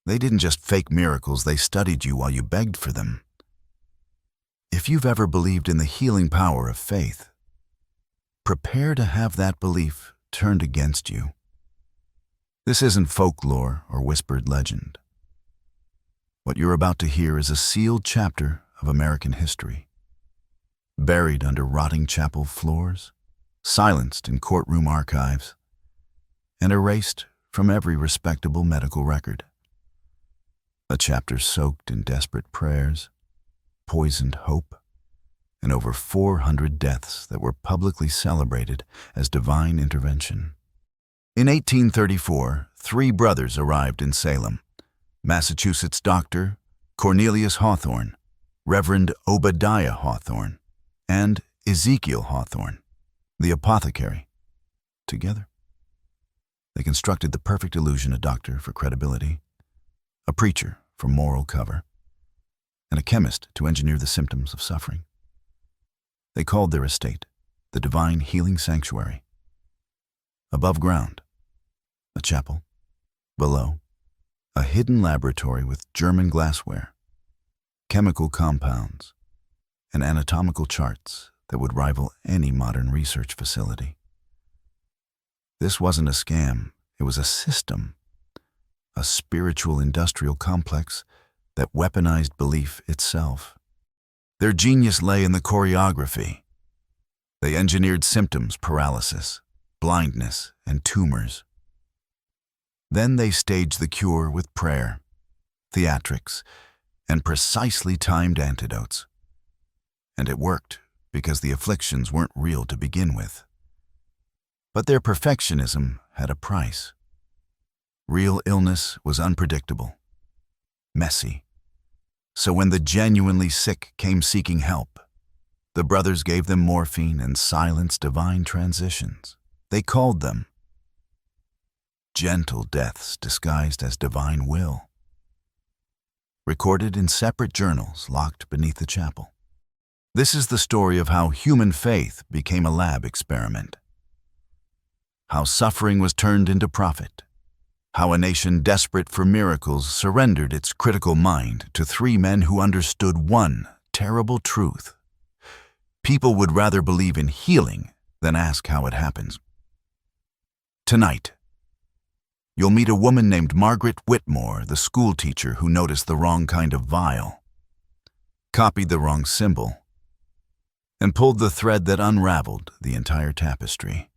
They didn't just fake miracles, they studied you while you begged for them. If you've ever believed in the healing power of faith, prepare to have that belief turned against you. This isn't folklore or whispered legend. What you're about to hear is a sealed chapter of American history, buried under rotting chapel floors, silenced in courtroom archives, and erased from every respectable medical record. A chapter soaked in desperate prayers, poisoned hope, and over 400 deaths that were publicly celebrated as divine intervention. In 1834, 3 brothers arrived in Salem: Massachusetts doctor Cornelius Hawthorne, Reverend Obadiah Hawthorne, and Ezekiel Hawthorne, the apothecary. Together, they constructed the perfect illusion: a doctor for credibility, a preacher for moral cover, and a chemist to engineer the symptoms of suffering. They called their estate the Divine Healing Sanctuary. Above ground, a chapel. Below, a hidden laboratory with German glassware, chemical compounds, and anatomical charts that would rival any modern research facility. This wasn't a scam, it was a system, a spiritual industrial complex that weaponized belief itself. Their genius lay in the choreography. They engineered symptoms: paralysis, blindness, and tumors. Then they staged the cure with prayer, theatrics, and precisely timed antidotes. And it worked because the afflictions weren't real to begin with. But their perfectionism had a price. Real illness was unpredictable, messy. So when the genuinely sick came seeking help, the brothers gave them morphine and silenced divine transitions. They called them gentle deaths disguised as divine will, recorded in separate journals locked beneath the chapel. This is the story of how human faith became a lab experiment, how suffering was turned into profit, how a nation desperate for miracles surrendered its critical mind to 3 men who understood one terrible truth: people would rather believe in healing than ask how it happens. Tonight, you'll meet a woman named Margaret Whitmore, the school teacher who noticed the wrong kind of vial, copied the wrong symbol, and pulled the thread that unraveled the entire tapestry.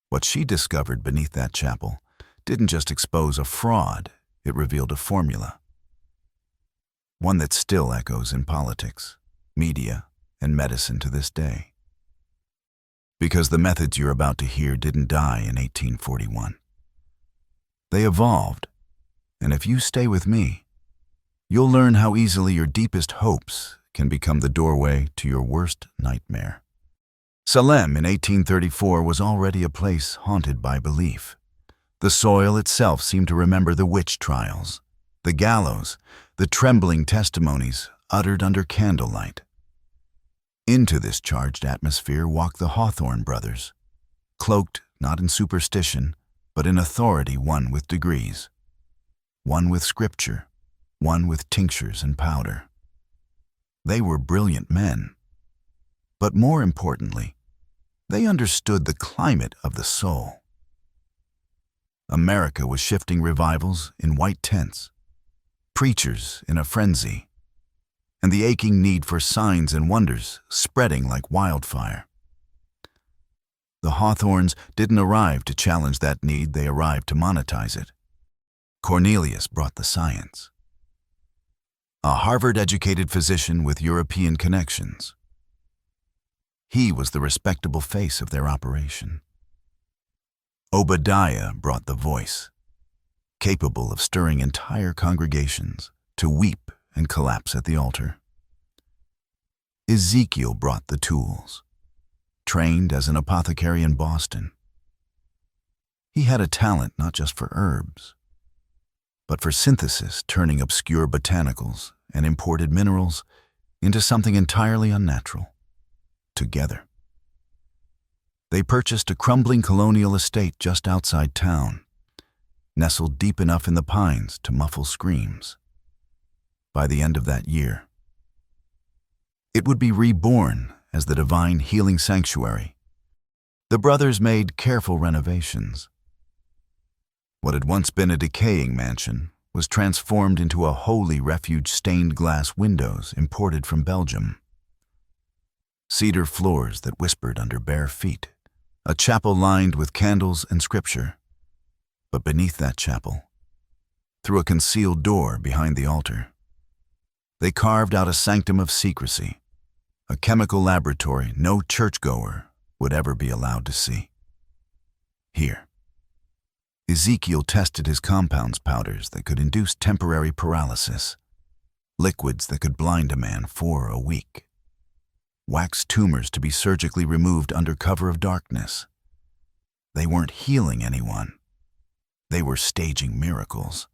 What she discovered beneath that chapel didn't just expose a fraud, it revealed a formula. One that still echoes in politics, media, and medicine to this day. Because the methods you're about to hear didn't die in 1841. They evolved, and if you stay with me, you'll learn how easily your deepest hopes can become the doorway to your worst nightmare. Salem in 1834 was already a place haunted by belief. The soil itself seemed to remember the witch trials, the gallows, the trembling testimonies uttered under candlelight. Into this charged atmosphere walked the Hawthorne Brothers, cloaked not in superstition, but in authority, one with degrees, one with scripture, one with tinctures and powder. They were brilliant men, but more importantly, they understood the climate of the soul. America was shifting revivals in white tents, preachers in a frenzy, and the aching need for signs and wonders spreading like wildfire. The Hawthornes didn't arrive to challenge that need, they arrived to monetize it. Cornelius brought the science. A Harvard-educated physician with European connections. He was the respectable face of their operation. Obadiah brought the voice, capable of stirring entire congregations to weep and collapse at the altar. Ezekiel brought the tools, trained as an apothecary in Boston. He had a talent not just for herbs, but for synthesis, turning obscure botanicals and imported minerals into something entirely unnatural. Together, they purchased a crumbling colonial estate just outside town, nestled deep enough in the pines to muffle screams. By the end of that year, it would be reborn as the divine healing sanctuary. The brothers made careful renovations. What had once been a decaying mansion was transformed into a holy refuge, stained glass windows imported from Belgium, cedar floors that whispered under bare feet, a chapel lined with candles and scripture. But beneath that chapel, through a concealed door behind the altar, they carved out a sanctum of secrecy, a chemical laboratory no churchgoer would ever be allowed to see. Here, Ezekiel tested his compounds powders that could induce temporary paralysis, liquids that could blind a man for a week, wax tumors to be surgically removed under cover of darkness. They weren't healing anyone. They were staging miracles.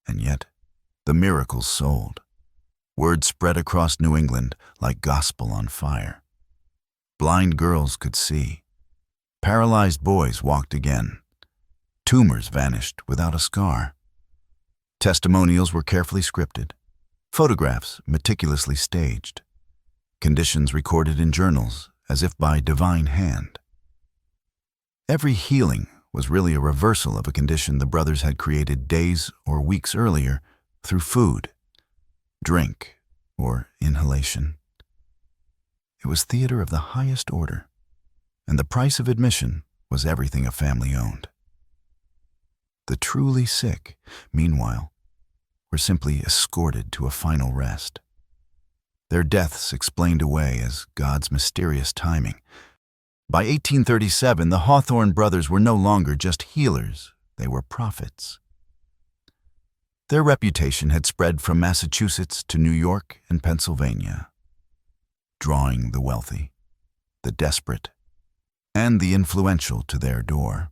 And yet, the miracles sold. Word spread across New England like gospel on fire. Blind girls could see. Paralyzed boys walked again. Tumors vanished without a scar. Testimonials were carefully scripted. Photographs meticulously staged. Conditions recorded in journals as if by divine hand. Every healing was really a reversal of a condition the brothers had created days or weeks earlier through food, drink, or inhalation. It was theater of the highest order, and the price of admission was everything a family owned. The truly sick, meanwhile, were simply escorted to a final rest. Their deaths explained away as God's mysterious timing. By 1837, the Hawthorne Brothers were no longer just healers, they were prophets. Their reputation had spread from Massachusetts to New York and Pennsylvania, drawing the wealthy, the desperate, and the influential to their door.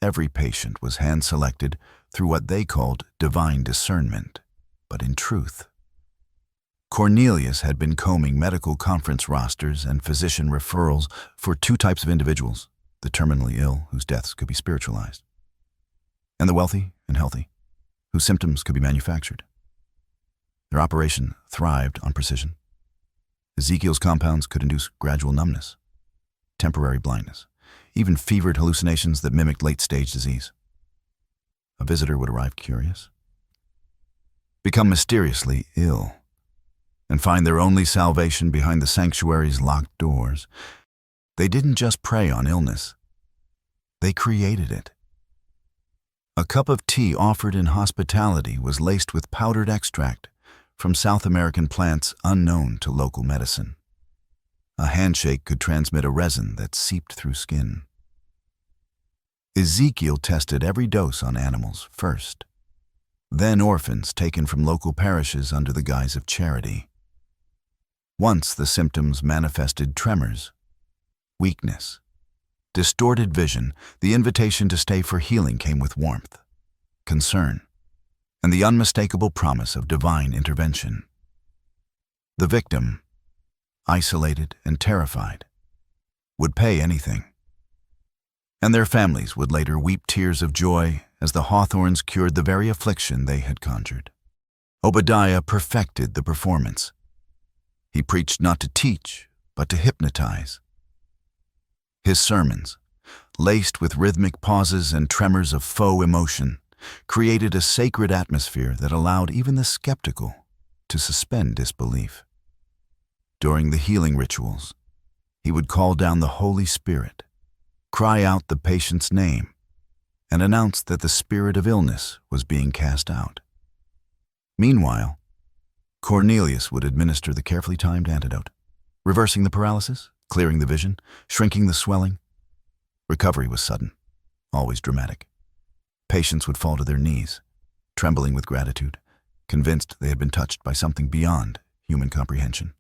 Every patient was hand-selected through what they called divine discernment, but in truth, Cornelius had been combing medical conference rosters and physician referrals for two types of individuals: the terminally ill, whose deaths could be spiritualized, and the wealthy and healthy, whose symptoms could be manufactured. Their operation thrived on precision. Ezekiel's compounds could induce gradual numbness, temporary blindness, even fevered hallucinations that mimicked late-stage disease. A visitor would arrive curious, become mysteriously ill, and find their only salvation behind the sanctuary's locked doors. They didn't just prey on illness. They created it. A cup of tea offered in hospitality was laced with powdered extract from South American plants unknown to local medicine. A handshake could transmit a resin that seeped through skin. Ezekiel tested every dose on animals first, then orphans taken from local parishes under the guise of charity. Once the symptoms manifested tremors, weakness, distorted vision, the invitation to stay for healing came with warmth, concern, and the unmistakable promise of divine intervention. The victim, isolated and terrified, would pay anything, and their families would later weep tears of joy as the Hawthornes cured the very affliction they had conjured. Obadiah perfected the performance. He preached not to teach, but to hypnotize. His sermons, laced with rhythmic pauses and tremors of faux emotion, created a sacred atmosphere that allowed even the skeptical to suspend disbelief. During the healing rituals, he would call down the Holy Spirit, cry out the patient's name, and announce that the spirit of illness was being cast out. Meanwhile, Cornelius would administer the carefully timed antidote, reversing the paralysis, clearing the vision, shrinking the swelling. Recovery was sudden, always dramatic. Patients would fall to their knees, trembling with gratitude, convinced they had been touched by something beyond human comprehension.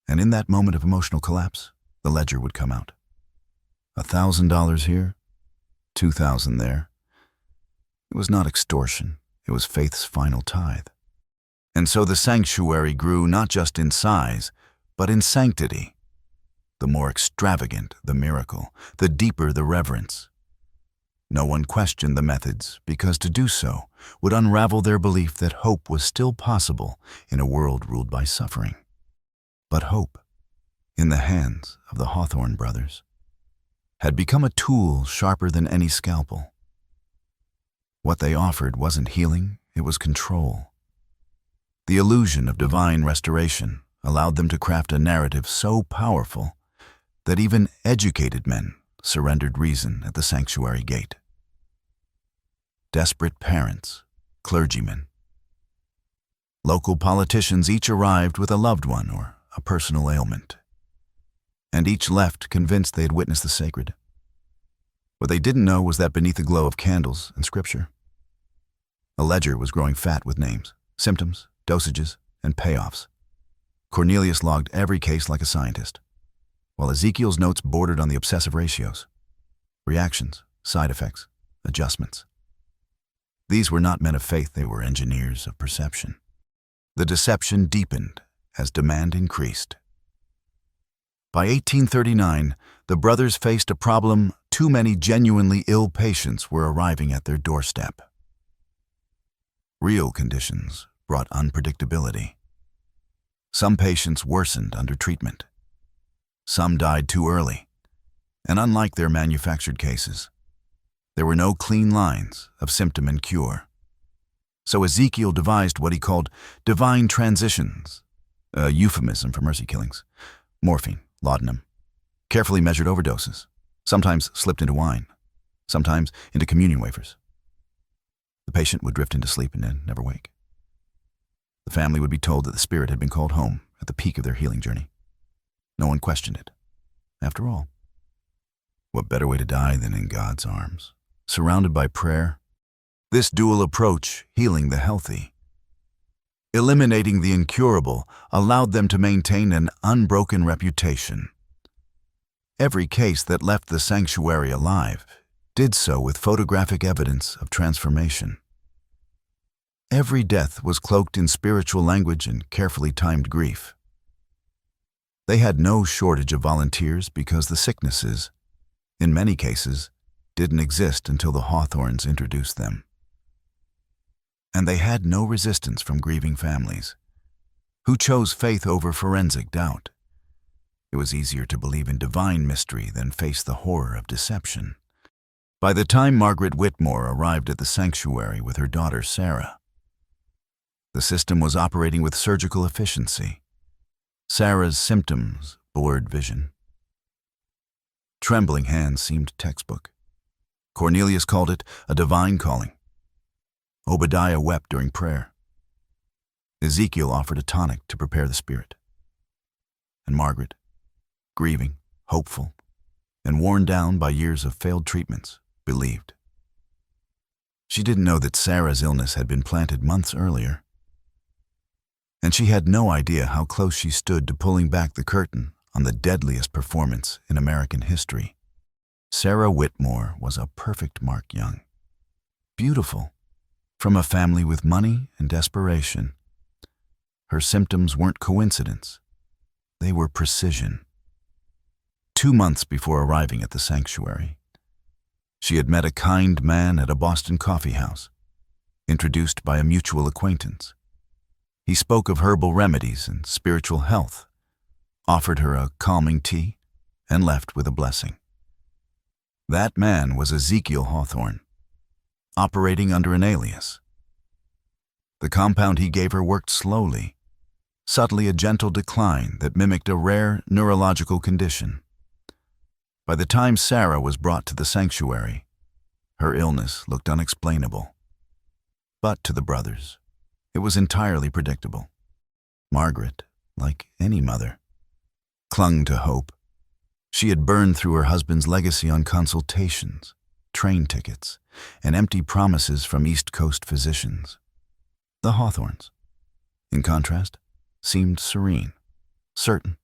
And in that moment of emotional collapse, the ledger would come out. $1,000 here, $2,000 there. It was not extortion, it was faith's final tithe. And so the sanctuary grew not just in size, but in sanctity. The more extravagant the miracle, the deeper the reverence. No one questioned the methods because to do so would unravel their belief that hope was still possible in a world ruled by suffering. But hope, in the hands of the Hawthorne brothers, had become a tool sharper than any scalpel. What they offered wasn't healing, it was control. The illusion of divine restoration allowed them to craft a narrative so powerful that even educated men surrendered reason at the sanctuary gate. Desperate parents, clergymen, local politicians each arrived with a loved one or a personal ailment, and each left convinced they had witnessed the sacred. What they didn't know was that beneath the glow of candles and scripture, a ledger was growing fat with names, symptoms, dosages, and payoffs. Cornelius logged every case like a scientist, while Ezekiel's notes bordered on the obsessive ratios, reactions, side effects, adjustments. These were not men of faith, they were engineers of perception. The deception deepened as demand increased. By 1839, the brothers faced a problem: too many genuinely ill patients were arriving at their doorstep. Real conditions brought unpredictability. Some patients worsened under treatment. Some died too early, and unlike their manufactured cases, there were no clean lines of symptom and cure. So Ezekiel devised what he called divine transitions, a euphemism for mercy killings: morphine, laudanum, carefully measured overdoses, sometimes slipped into wine, sometimes into communion wafers. The patient would drift into sleep and then never wake. The family would be told that the spirit had been called home at the peak of their healing journey. No one questioned it. After all, what better way to die than in God's arms, surrounded by prayer? This dual approach, healing the healthy, eliminating the incurable, allowed them to maintain an unbroken reputation. Every case that left the sanctuary alive did so with photographic evidence of transformation. Every death was cloaked in spiritual language and carefully timed grief. They had no shortage of volunteers because the sicknesses, in many cases, didn't exist until the Hawthornes introduced them. And they had no resistance from grieving families, who chose faith over forensic doubt. It was easier to believe in divine mystery than face the horror of deception. By the time Margaret Whitmore arrived at the sanctuary with her daughter Sarah, the system was operating with surgical efficiency. Sarah's symptoms blurred vision. Trembling hands seemed textbook. Cornelius called it a divine calling. Obadiah wept during prayer. Ezekiel offered a tonic to prepare the spirit. And Margaret, grieving, hopeful, and worn down by years of failed treatments, believed. She didn't know that Sarah's illness had been planted months earlier, and she had no idea how close she stood to pulling back the curtain on the deadliest performance in American history. Sarah Whitmore was a perfect Mark Young. Beautiful, from a family with money and desperation. Her symptoms weren't coincidence. They were precision. 2 months before arriving at the sanctuary, she had met a kind man at a Boston coffee house, introduced by a mutual acquaintance. He spoke of herbal remedies and spiritual health, offered her a calming tea, and left with a blessing. That man was Ezekiel Hawthorne, operating under an alias. The compound he gave her worked slowly, subtly a gentle decline that mimicked a rare neurological condition. By the time Sarah was brought to the sanctuary, her illness looked unexplainable. But to the brothers, it was entirely predictable. Margaret, like any mother, clung to hope. She had burned through her husband's legacy on consultations, train tickets, and empty promises from East Coast physicians. The Hawthornes, in contrast, seemed serene, certain.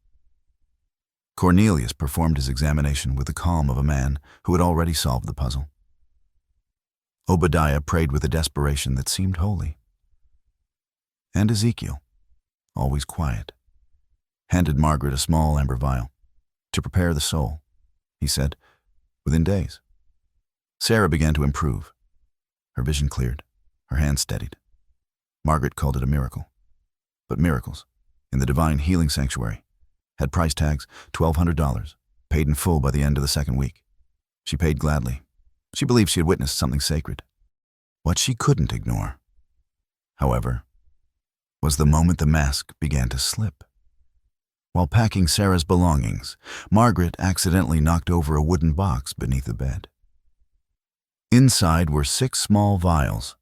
Cornelius performed his examination with the calm of a man who had already solved the puzzle. Obadiah prayed with a desperation that seemed holy. And Ezekiel, always quiet, handed Margaret a small amber vial. To prepare the soul, he said, within days. Sarah began to improve. Her vision cleared. Her hands steadied. Margaret called it a miracle. But miracles, in the divine healing sanctuary, had price tags, $1,200, paid in full by the end of the second week. She paid gladly. She believed she had witnessed something sacred. What she couldn't ignore, however, was the moment the mask began to slip. While packing Sarah's belongings, Margaret accidentally knocked over a wooden box beneath the bed. Inside were 6 small vials,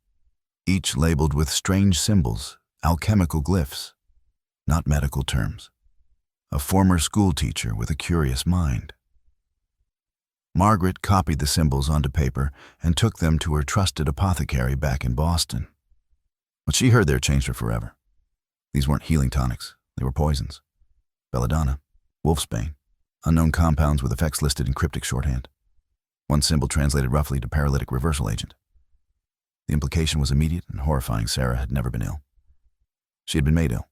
each labeled with strange symbols, alchemical glyphs, not medical terms. A former schoolteacher with a curious mind. Margaret copied the symbols onto paper and took them to her trusted apothecary back in Boston. What she heard there changed her forever. These weren't healing tonics, they were poisons. Belladonna, wolfsbane, unknown compounds with effects listed in cryptic shorthand. One symbol translated roughly to paralytic reversal agent. The implication was immediate and horrifying. Sarah had never been ill. She had been made ill,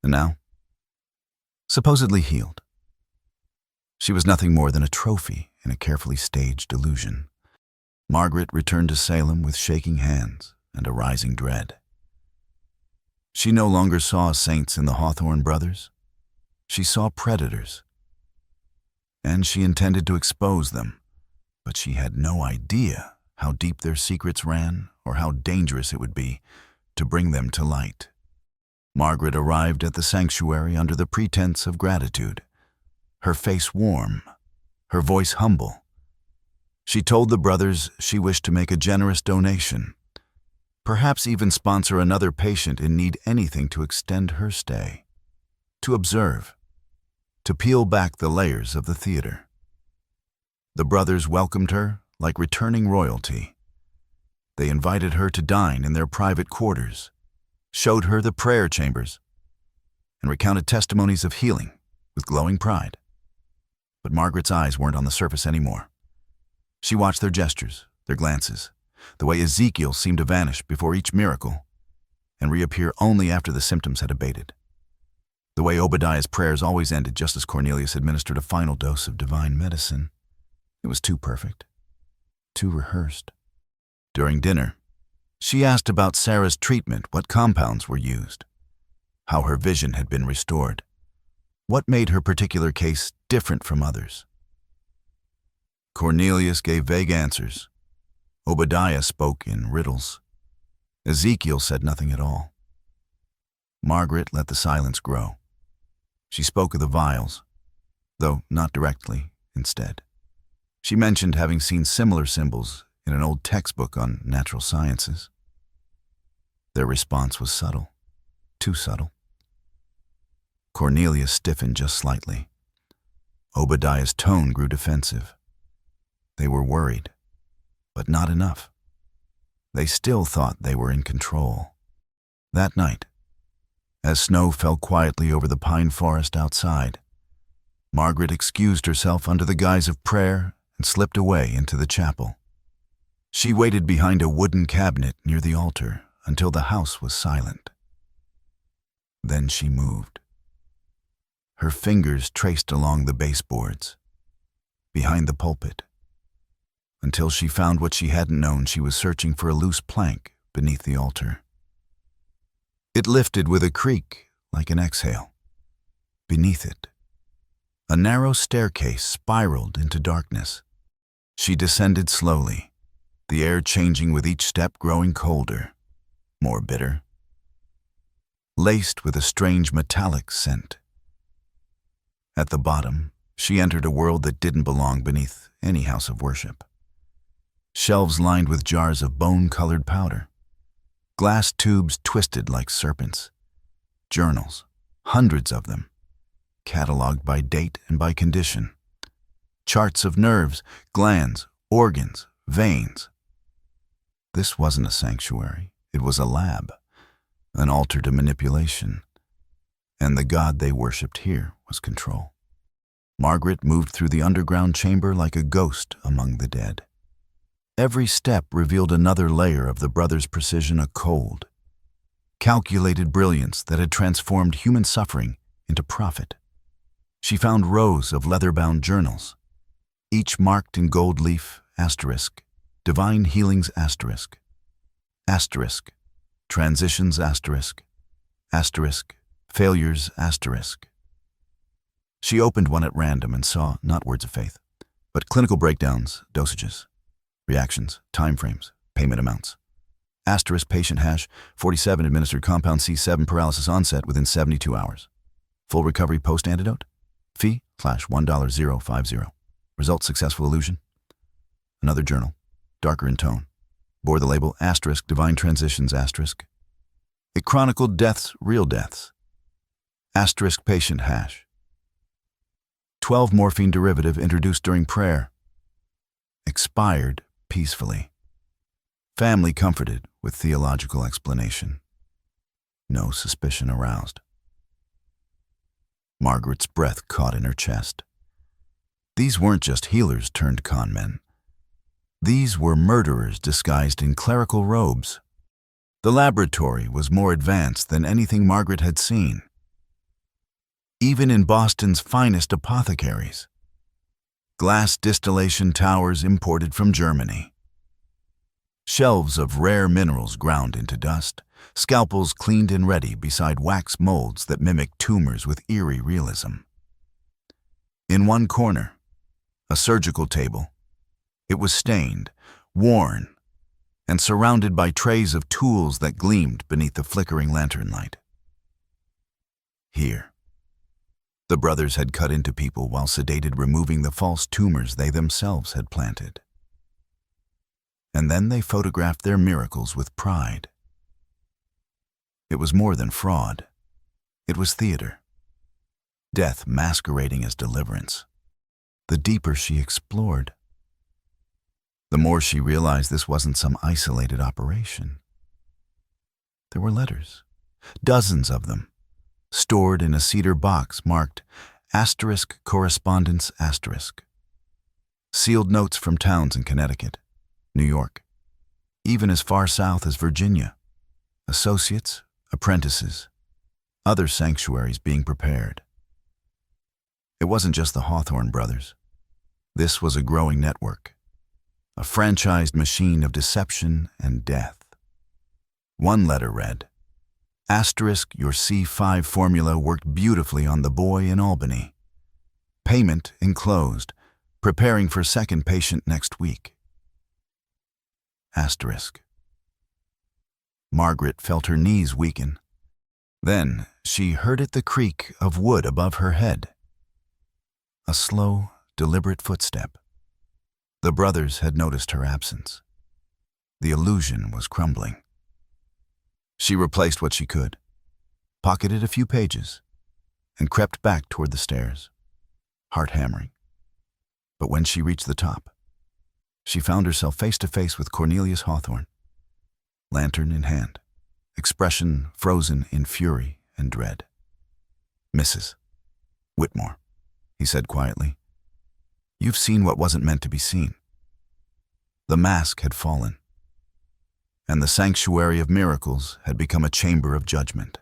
and now, supposedly healed. She was nothing more than a trophy in a carefully staged illusion. Margaret returned to Salem with shaking hands and a rising dread. She no longer saw saints in the Hawthorne Brothers. She saw predators, and she intended to expose them, but she had no idea how deep their secrets ran or how dangerous it would be to bring them to light. Margaret arrived at the sanctuary under the pretense of gratitude, her face warm, her voice humble. She told the brothers she wished to make a generous donation, perhaps even sponsor another patient in need, anything to extend her stay, to observe, to peel back the layers of the theater. The brothers welcomed her like returning royalty. They invited her to dine in their private quarters, showed her the prayer chambers, and recounted testimonies of healing with glowing pride. But Margaret's eyes weren't on the surface anymore. She watched their gestures, their glances, the way Ezekiel seemed to vanish before each miracle and reappear only after the symptoms had abated. The way Obadiah's prayers always ended just as Cornelius administered a final dose of divine medicine. It was too perfect, too rehearsed. During dinner, she asked about Sarah's treatment, what compounds were used, how her vision had been restored, what made her particular case different from others. Cornelius gave vague answers. Obadiah spoke in riddles. Ezekiel said nothing at all. Margaret let the silence grow. She spoke of the vials, though not directly, instead. She mentioned having seen similar symbols in an old textbook on natural sciences. Their response was subtle, too subtle. Cornelius stiffened just slightly. Obadiah's tone grew defensive. They were worried, but not enough. They still thought they were in control. That night, as snow fell quietly over the pine forest outside, Margaret excused herself under the guise of prayer and slipped away into the chapel. She waited behind a wooden cabinet near the altar until the house was silent. Then she moved. Her fingers traced along the baseboards, behind the pulpit, until she found what she hadn't known. She was searching for a loose plank beneath the altar. It lifted with a creak like an exhale. Beneath it, a narrow staircase spiraled into darkness. She descended slowly, the air changing with each step, growing colder, more bitter, laced with a strange metallic scent. At the bottom, she entered a world that didn't belong beneath any house of worship. Shelves lined with jars of bone-colored powder, glass tubes twisted like serpents, journals, hundreds of them, cataloged by date and by condition, charts of nerves, glands, organs, veins. This wasn't a sanctuary, it was a lab, an altar to manipulation, and the god they worshipped here was control. Margaret moved through the underground chamber like a ghost among the dead. Every step revealed another layer of the brothers' precision, a cold, calculated brilliance that had transformed human suffering into profit. She found rows of leather-bound journals, each marked in gold leaf, asterisk, divine healings asterisk, asterisk, transitions asterisk, asterisk, failures asterisk. She opened one at random and saw not words of faith, but clinical breakdowns, dosages, reactions, timeframes, payment amounts. Asterisk patient hash 47 administered compound C7 paralysis onset within 72 hours. Full recovery post-antidote. Fee $1.050. Result successful illusion. Another journal, darker in tone, bore the label asterisk divine transitions asterisk. It chronicled deaths, real deaths. Asterisk patient hash. 12 morphine derivative introduced during prayer. Expired peacefully. Family comforted with theological explanation. No suspicion aroused. Margaret's breath caught in her chest. These weren't just healers turned con men. These were murderers disguised in clerical robes. The laboratory was more advanced than anything Margaret had seen. Even in Boston's finest apothecaries. Glass distillation towers imported from Germany. Shelves of rare minerals ground into dust, scalpels cleaned and ready beside wax molds that mimic tumors with eerie realism. In one corner, a surgical table. It was stained, worn, and surrounded by trays of tools that gleamed beneath the flickering lantern light. Here, the brothers had cut into people while sedated, removing the false tumors they themselves had planted. And then they photographed their miracles with pride. It was more than fraud. It was theater. Death masquerading as deliverance. The deeper she explored, the more she realized this wasn't some isolated operation. There were letters, dozens of them, stored in a cedar box marked asterisk correspondence asterisk. Sealed notes from towns in Connecticut, New York, even as far south as Virginia. Associates, apprentices, other sanctuaries being prepared. It wasn't just the Hawthorne Brothers. This was a growing network, a franchised machine of deception and death. One letter read, asterisk your C5 formula worked beautifully on the boy in Albany. Payment enclosed, preparing for second patient next week. Asterisk. Margaret felt her knees weaken. Then she heard the creak of wood above her head. A slow, deliberate footstep. The brothers had noticed her absence. The illusion was crumbling. She replaced what she could, pocketed a few pages, and crept back toward the stairs, heart hammering. But when she reached the top, she found herself face to face with Cornelius Hawthorne, lantern in hand, expression frozen in fury and dread. Mrs. Whitmore, he said quietly, you've seen what wasn't meant to be seen. The mask had fallen, and the sanctuary of miracles had become a chamber of judgment.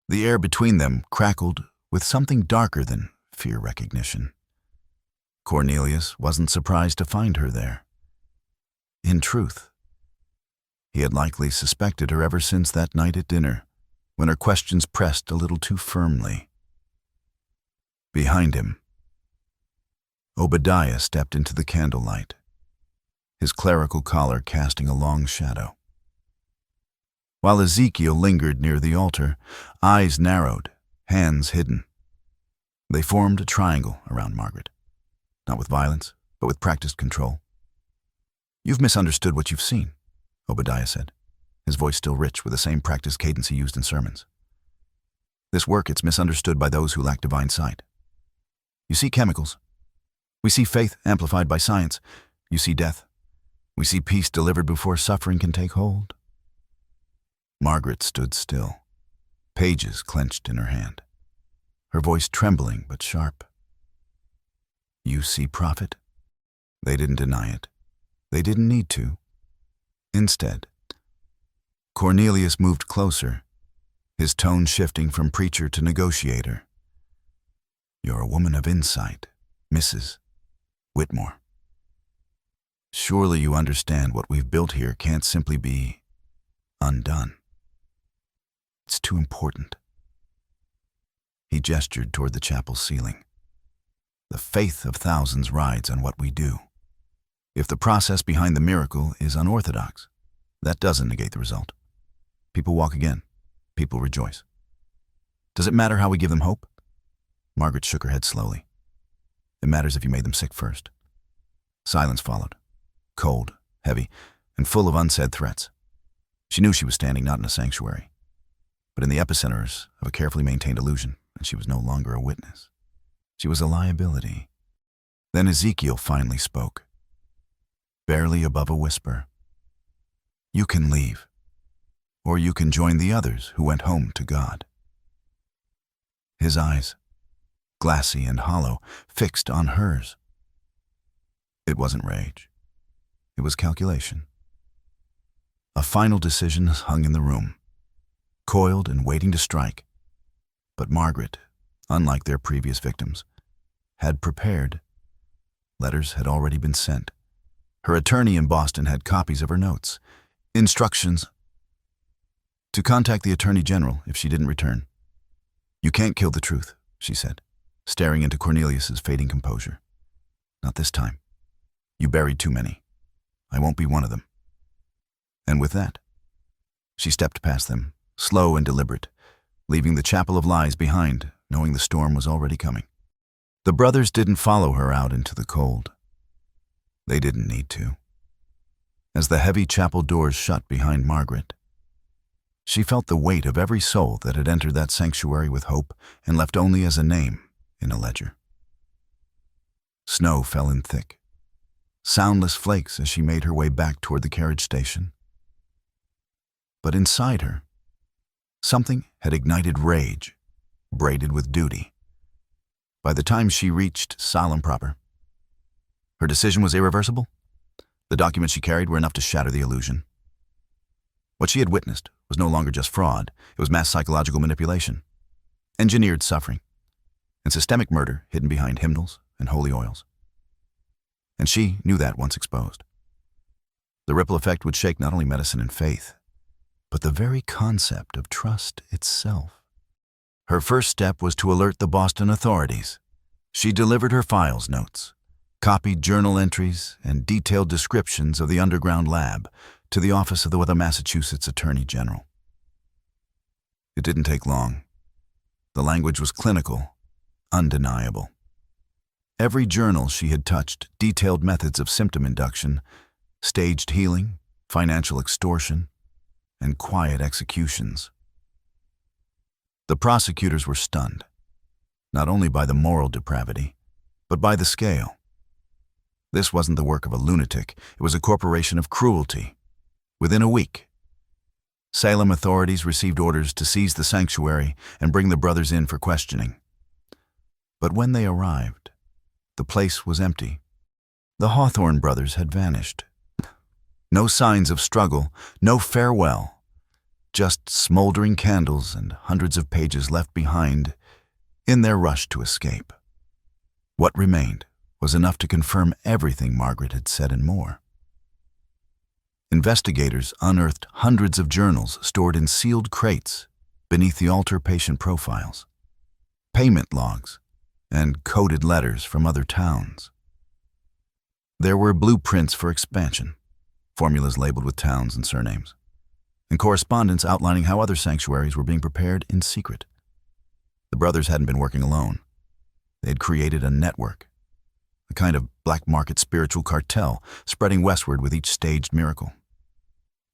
The air between them crackled with something darker than fear recognition. Cornelius wasn't surprised to find her there. In truth, he had likely suspected her ever since that night at dinner, when her questions pressed a little too firmly. Behind him, Obadiah stepped into the candlelight, his clerical collar casting a long shadow. While Ezekiel lingered near the altar, eyes narrowed, hands hidden. They formed a triangle around Margaret, not with violence, but with practiced control. You've misunderstood what you've seen, Obadiah said, his voice still rich with the same practiced cadence he used in sermons. This work, it's misunderstood by those who lack divine sight. You see chemicals. We see faith amplified by science. You see death. We see peace delivered before suffering can take hold. Margaret stood still, pages clenched in her hand, her voice trembling but sharp. You see prophet? They didn't deny it. They didn't need to. Instead, Cornelius moved closer, his tone shifting from preacher to negotiator. You're a woman of insight, Mrs. Whitmore. Surely you understand what we've built here can't simply be undone. It's too important. He gestured toward the chapel's ceiling. The faith of thousands rides on what we do. If the process behind the miracle is unorthodox, that doesn't negate the result. People walk again. People rejoice. Does it matter how we give them hope? Margaret shook her head slowly. It matters if you made them sick first. Silence followed, cold, heavy, and full of unsaid threats. She knew she was standing not in a sanctuary, but in the epicenters of a carefully maintained illusion, and she was no longer a witness. She was a liability. Then Ezekiel finally spoke, barely above a whisper. You can leave, or you can join the others who went home to God. His eyes, glassy and hollow, fixed on hers. It wasn't rage. It was calculation. A final decision hung in the room, coiled and waiting to strike. But Margaret, unlike their previous victims, had prepared. Letters had already been sent. Her attorney in Boston had copies of her notes, instructions to contact the Attorney General if she didn't return. You can't kill the truth, she said, staring into Cornelius's fading composure. Not this time. You buried too many. I won't be one of them. And with that, she stepped past them, slow and deliberate, leaving the chapel of lies behind, knowing the storm was already coming. The brothers didn't follow her out into the cold. They didn't need to. As the heavy chapel doors shut behind Margaret, she felt the weight of every soul that had entered that sanctuary with hope and left only as a name in a ledger. Snow fell in thick, soundless flakes as she made her way back toward the carriage station. But inside her, something had ignited rage, braided with duty. By the time she reached Salem proper, her decision was irreversible. The documents she carried were enough to shatter the illusion. What she had witnessed was no longer just fraud, it was mass psychological manipulation, engineered suffering, and systemic murder hidden behind hymnals and holy oils. And she knew that once exposed. The ripple effect would shake not only medicine and faith, but the very concept of trust itself. Her first step was to alert the Boston authorities. She delivered her files notes, copied journal entries, and detailed descriptions of the underground lab to the office of the Massachusetts Attorney General. It didn't take long. The language was clinical, undeniable. Every journal she had touched detailed methods of symptom induction, staged healing, financial extortion, and quiet executions. The prosecutors were stunned, not only by the moral depravity, but by the scale. This wasn't the work of a lunatic, it was a corporation of cruelty. Within a week, Salem authorities received orders to seize the sanctuary and bring the brothers in for questioning. But when they arrived, the place was empty. The Hawthorne brothers had vanished. No signs of struggle, no farewell, just smoldering candles and hundreds of pages left behind in their rush to escape. What remained was enough to confirm everything Margaret had said and more. Investigators unearthed hundreds of journals stored in sealed crates beneath the altar patient profiles, payment logs, and coded letters from other towns. There were blueprints for expansion, formulas labeled with towns and surnames, and correspondence outlining how other sanctuaries were being prepared in secret. The brothers hadn't been working alone. They had created a network, a kind of black market spiritual cartel spreading westward with each staged miracle.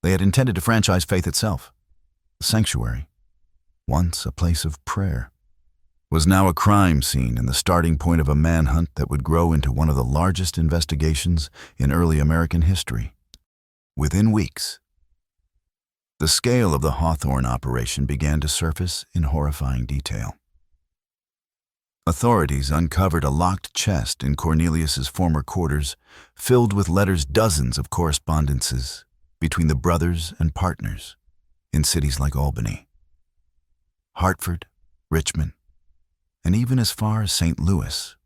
They had intended to franchise faith itself. The sanctuary, once a place of prayer, was now a crime scene and the starting point of a manhunt that would grow into one of the largest investigations in early American history. Within weeks, the scale of the Hawthorne operation began to surface in horrifying detail. Authorities uncovered a locked chest in Cornelius's former quarters, filled with letters, dozens of correspondences between the brothers and partners in cities like Albany, Hartford, Richmond, and even as far as St. Louis.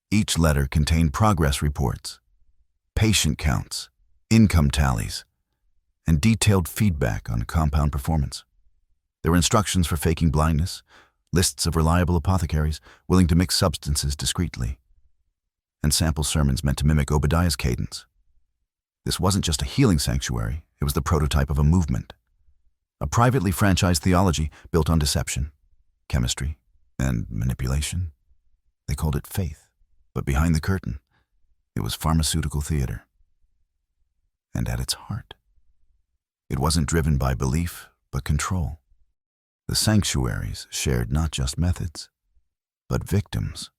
Each letter contained progress reports, patient counts, income tallies, and detailed feedback on compound performance. There were instructions for faking blindness, lists of reliable apothecaries willing to mix substances discreetly, and sample sermons meant to mimic Obadiah's cadence. This wasn't just a healing sanctuary, it was the prototype of a movement. A privately franchised theology built on deception, chemistry, and manipulation. They called it faith, but behind the curtain, it was pharmaceutical theater. And at its heart, it wasn't driven by belief, but control. The sanctuaries shared not just methods, but victims.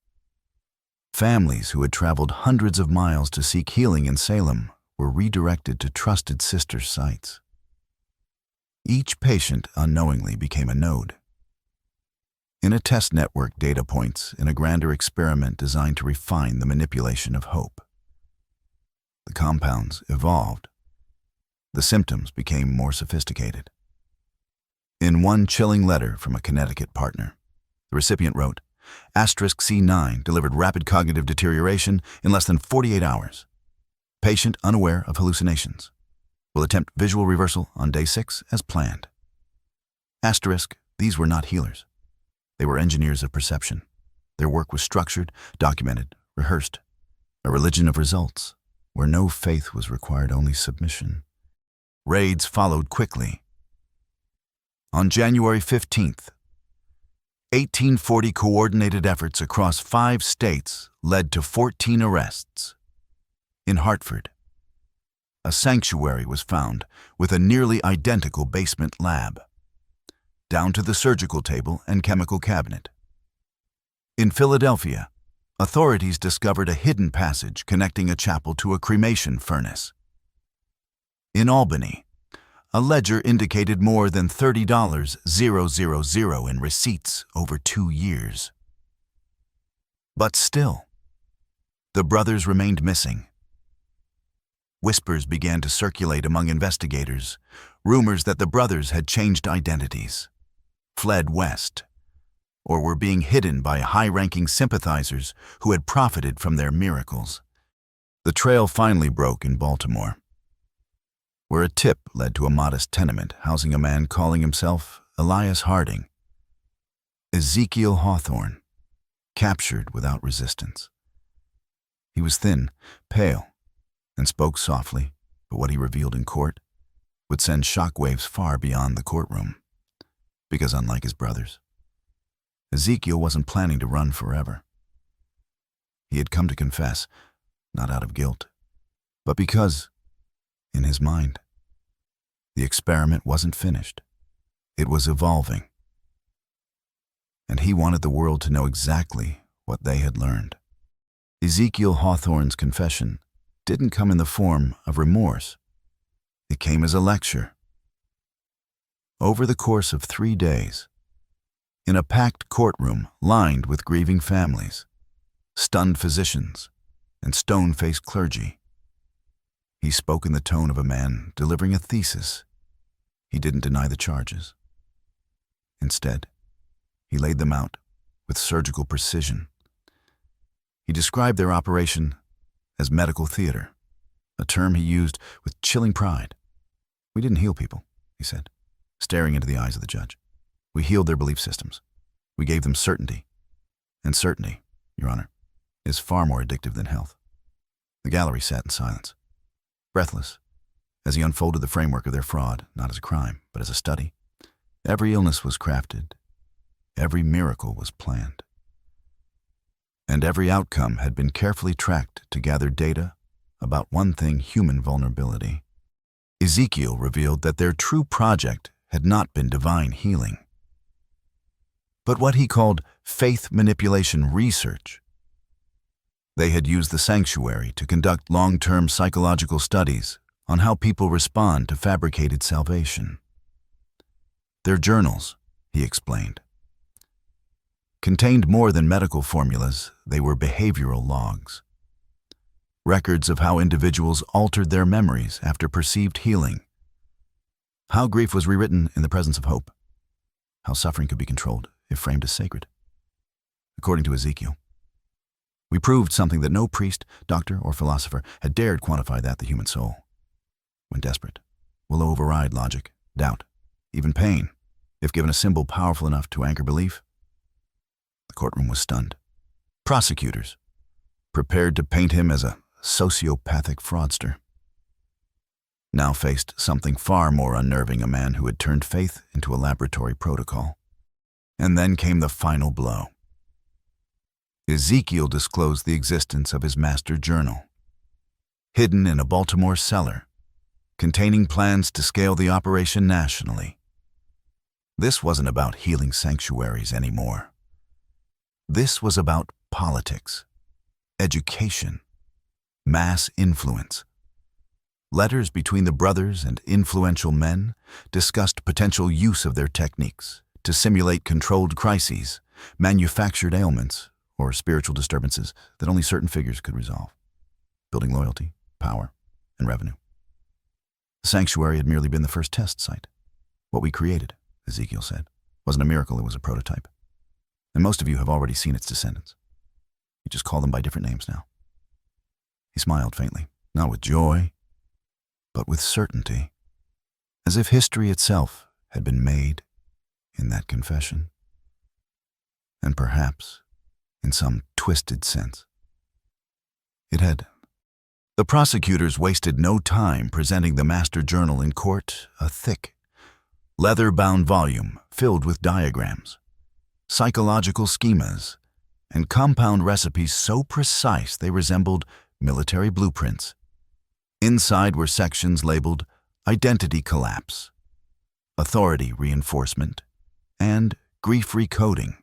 Families who had traveled hundreds of miles to seek healing in Salem were redirected to trusted sister sites. Each patient unknowingly became a node. In a test network, data points in a grander experiment designed to refine the manipulation of hope. The compounds evolved. The symptoms became more sophisticated. In one chilling letter from a Connecticut partner, the recipient wrote, *C9 delivered rapid cognitive deterioration in less than 48 hours. Patient unaware of hallucinations. Will attempt visual reversal on day 6 as planned. These were not healers. They were engineers of perception. Their work was structured, documented, rehearsed. A religion of results, where no faith was required, only submission. Raids followed quickly. On January 15th, 1840 coordinated efforts across 5 states led to 14 arrests. In Hartford, a sanctuary was found with a nearly identical basement lab, down to the surgical table and chemical cabinet. In Philadelphia, authorities discovered a hidden passage connecting a chapel to a cremation furnace. In Albany, a ledger indicated more than $30,000 in receipts over 2 years. But still, the brothers remained missing. Whispers began to circulate among investigators, rumors that the brothers had changed identities, fled west, or were being hidden by high-ranking sympathizers who had profited from their miracles. The trail finally broke in Baltimore, where a tip led to a modest tenement housing a man calling himself Elias Harding. Ezekiel Hawthorne, captured without resistance. He was thin, pale, and spoke softly, but what he revealed in court would send shockwaves far beyond the courtroom. Because unlike his brothers, Ezekiel wasn't planning to run forever. He had come to confess, not out of guilt, but because, in his mind, the experiment wasn't finished. It was evolving. And he wanted the world to know exactly what they had learned. Ezekiel Hawthorne's confession didn't come in the form of remorse. It came as a lecture. Over the course of 3 days, in a packed courtroom lined with grieving families, stunned physicians, and stone-faced clergy, he spoke in the tone of a man delivering a thesis. He didn't deny the charges. Instead, he laid them out with surgical precision. He described their operation as medical theater, a term he used with chilling pride. "We didn't heal people," he said, staring into the eyes of the judge. "We healed their belief systems. We gave them certainty. And certainty, Your Honor, is far more addictive than health." The gallery sat in silence, breathless, as he unfolded the framework of their fraud, not as a crime, but as a study. Every illness was crafted. Every miracle was planned. And every outcome had been carefully tracked to gather data about one thing: human vulnerability. Ezekiel revealed that their true project had not been divine healing, but what he called faith manipulation research. They had used the sanctuary to conduct long-term psychological studies on how people respond to fabricated salvation. Their journals, he explained, contained more than medical formulas. They were behavioral logs, records of how individuals altered their memories after perceived healing, how grief was rewritten in the presence of hope, how suffering could be controlled if framed as sacred. According to Ezekiel, We proved something that no priest, doctor, or philosopher had dared quantify: that the human soul, when desperate, will override logic, doubt, even pain, if given a symbol powerful enough to anchor belief. The courtroom was stunned. Prosecutors, prepared to paint him as a sociopathic fraudster, now faced something far more unnerving: a man who had turned faith into a laboratory protocol. And then came the final blow. Ezekiel disclosed the existence of his master journal, hidden in a Baltimore cellar, containing plans to scale the operation nationally. This wasn't about healing sanctuaries anymore. This was about politics, education, mass influence. Letters between the brothers and influential men discussed potential use of their techniques to simulate controlled crises, manufactured ailments, or spiritual disturbances that only certain figures could resolve, building loyalty, power, and revenue. The sanctuary had merely been the first test site. What we created, Ezekiel said, wasn't a miracle, it was a prototype. And most of you have already seen its descendants. You just call them by different names now. He smiled faintly, not with joy, but with certainty, as if history itself had been made in that confession. And perhaps, in some twisted sense, it had. The prosecutors wasted no time presenting the master journal in court, a thick, leather-bound volume filled with diagrams, psychological schemas, and compound recipes so precise they resembled military blueprints. Inside were sections labeled identity collapse, authority reinforcement, and grief recoding.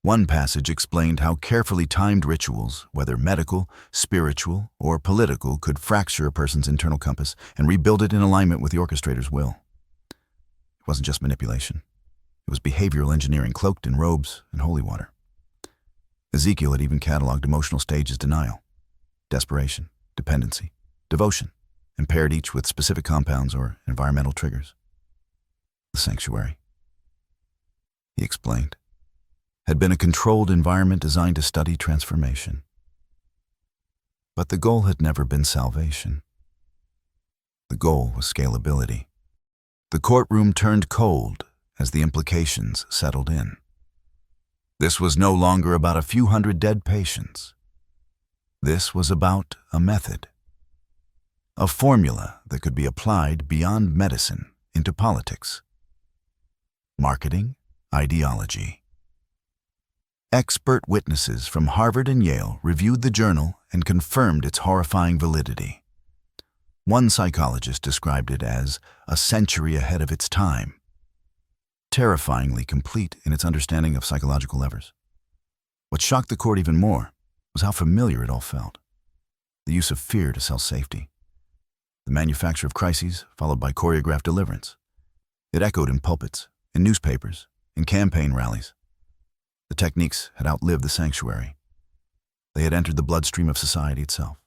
One passage explained how carefully timed rituals, whether medical, spiritual, or political, could fracture a person's internal compass and rebuild it in alignment with the orchestrator's will. It wasn't just manipulation. It was behavioral engineering cloaked in robes and holy water. Ezekiel had even cataloged emotional stages: denial, desperation, dependency, devotion, and paired each with specific compounds or environmental triggers. The sanctuary, he explained, had been a controlled environment designed to study transformation. But the goal had never been salvation. The goal was scalability. The courtroom turned cold as the implications settled in. This was no longer about a few hundred dead patients. This was about a method, a formula that could be applied beyond medicine into politics, marketing, ideology. Expert witnesses from Harvard and Yale reviewed the journal and confirmed its horrifying validity. One psychologist described it as a century ahead of its time, terrifyingly complete in its understanding of psychological levers. What shocked the court even more was how familiar it all felt. The use of fear to sell safety. The manufacture of crises followed by choreographed deliverance. It echoed in pulpits, in newspapers, in campaign rallies. The techniques had outlived the sanctuary. They had entered the bloodstream of society itself.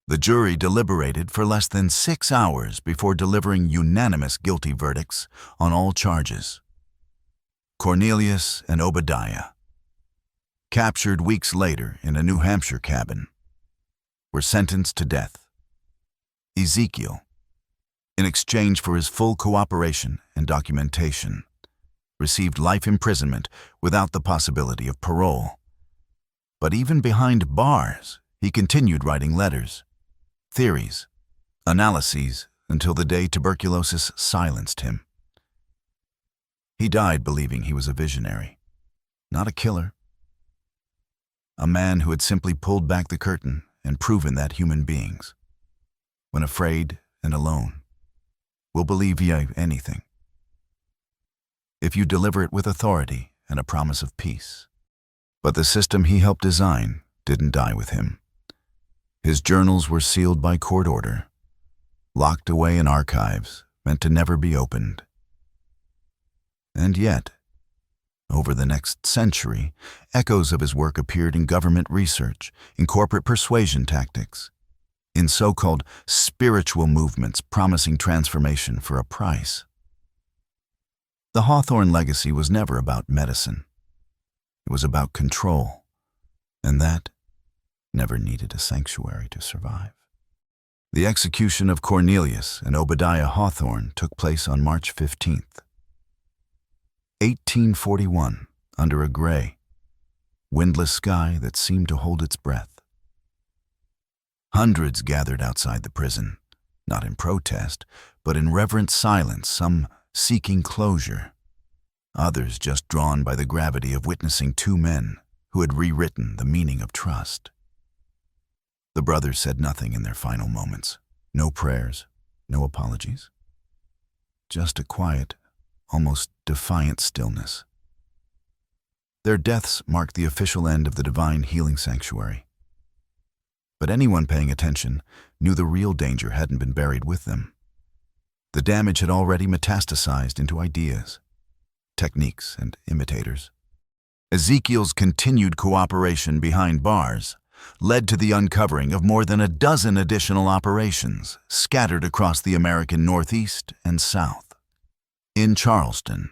The jury deliberated for less than 6 hours before delivering unanimous guilty verdicts on all charges. Cornelius and Obadiah, captured weeks later in a New Hampshire cabin, were sentenced to death. Ezekiel, in exchange for his full cooperation and documentation, received life imprisonment without the possibility of parole. But even behind bars, he continued writing letters, theories, analyses until the day tuberculosis silenced him. He died believing he was a visionary, not a killer. A man who had simply pulled back the curtain and proven that human beings, when afraid and alone, will believe anything, if you deliver it with authority and a promise of peace. But the system he helped design didn't die with him. His journals were sealed by court order, locked away in archives meant to never be opened. And yet, over the next century, echoes of his work appeared in government research, in corporate persuasion tactics, in so-called spiritual movements promising transformation for a price. The Hawthorne legacy was never about medicine. It was about control, and that never needed a sanctuary to survive. The execution of Cornelius and Obadiah Hawthorne took place on March 15th, 1841, under a gray, windless sky that seemed to hold its breath. Hundreds gathered outside the prison, not in protest, but in reverent silence, some seeking closure, others just drawn by the gravity of witnessing two men who had rewritten the meaning of trust. The brothers said nothing in their final moments. No prayers, no apologies. Just a quiet, almost defiant stillness. Their deaths marked the official end of the divine healing sanctuary. But anyone paying attention knew the real danger hadn't been buried with them. The damage had already metastasized into ideas, techniques, and imitators. Ezekiel's continued cooperation behind bars led to the uncovering of more than a dozen additional operations scattered across the American Northeast and South. In Charleston,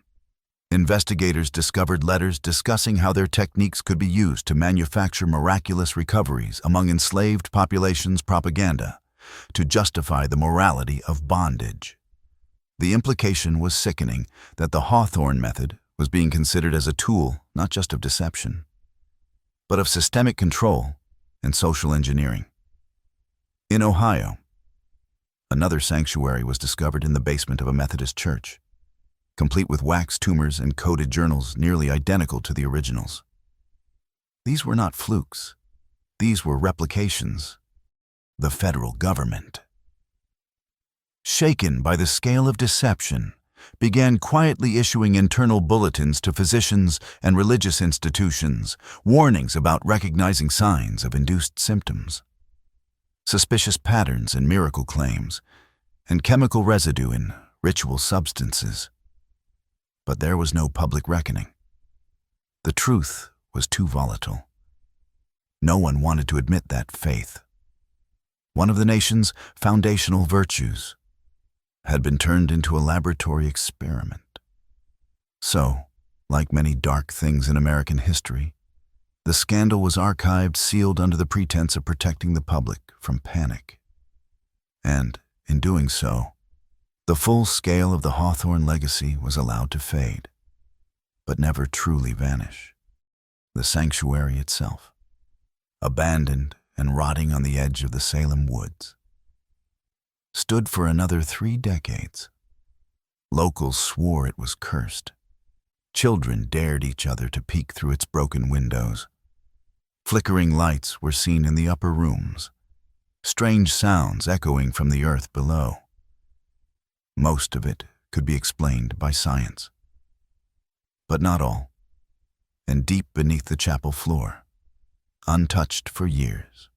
investigators discovered letters discussing how their techniques could be used to manufacture miraculous recoveries among enslaved populations' propaganda to justify the morality of bondage. The implication was sickening that the Hawthorne method was being considered as a tool not just of deception, but of systemic control and social engineering. In Ohio, another sanctuary was discovered in the basement of a Methodist church, complete with wax tumors and coded journals nearly identical to the originals. These were not flukes. These were replications. The federal government, shaken by the scale of deception, began quietly issuing internal bulletins to physicians and religious institutions, warnings about recognizing signs of induced symptoms, suspicious patterns in miracle claims, and chemical residue in ritual substances. But there was no public reckoning. The truth was too volatile. No one wanted to admit that faith, one of the nation's foundational virtues, had been turned into a laboratory experiment. So, like many dark things in American history, the scandal was archived, sealed under the pretense of protecting the public from panic. And, in doing so, the full scale of the Hawthorne legacy was allowed to fade, but never truly vanish. The sanctuary itself, abandoned and rotting on the edge of the Salem woods, stood for another 3 decades. Locals swore it was cursed. Children dared each other to peek through its broken windows. Flickering lights were seen in the upper rooms, strange sounds echoing from the earth below. Most of it could be explained by science, but not all. And deep beneath the chapel floor, untouched for years,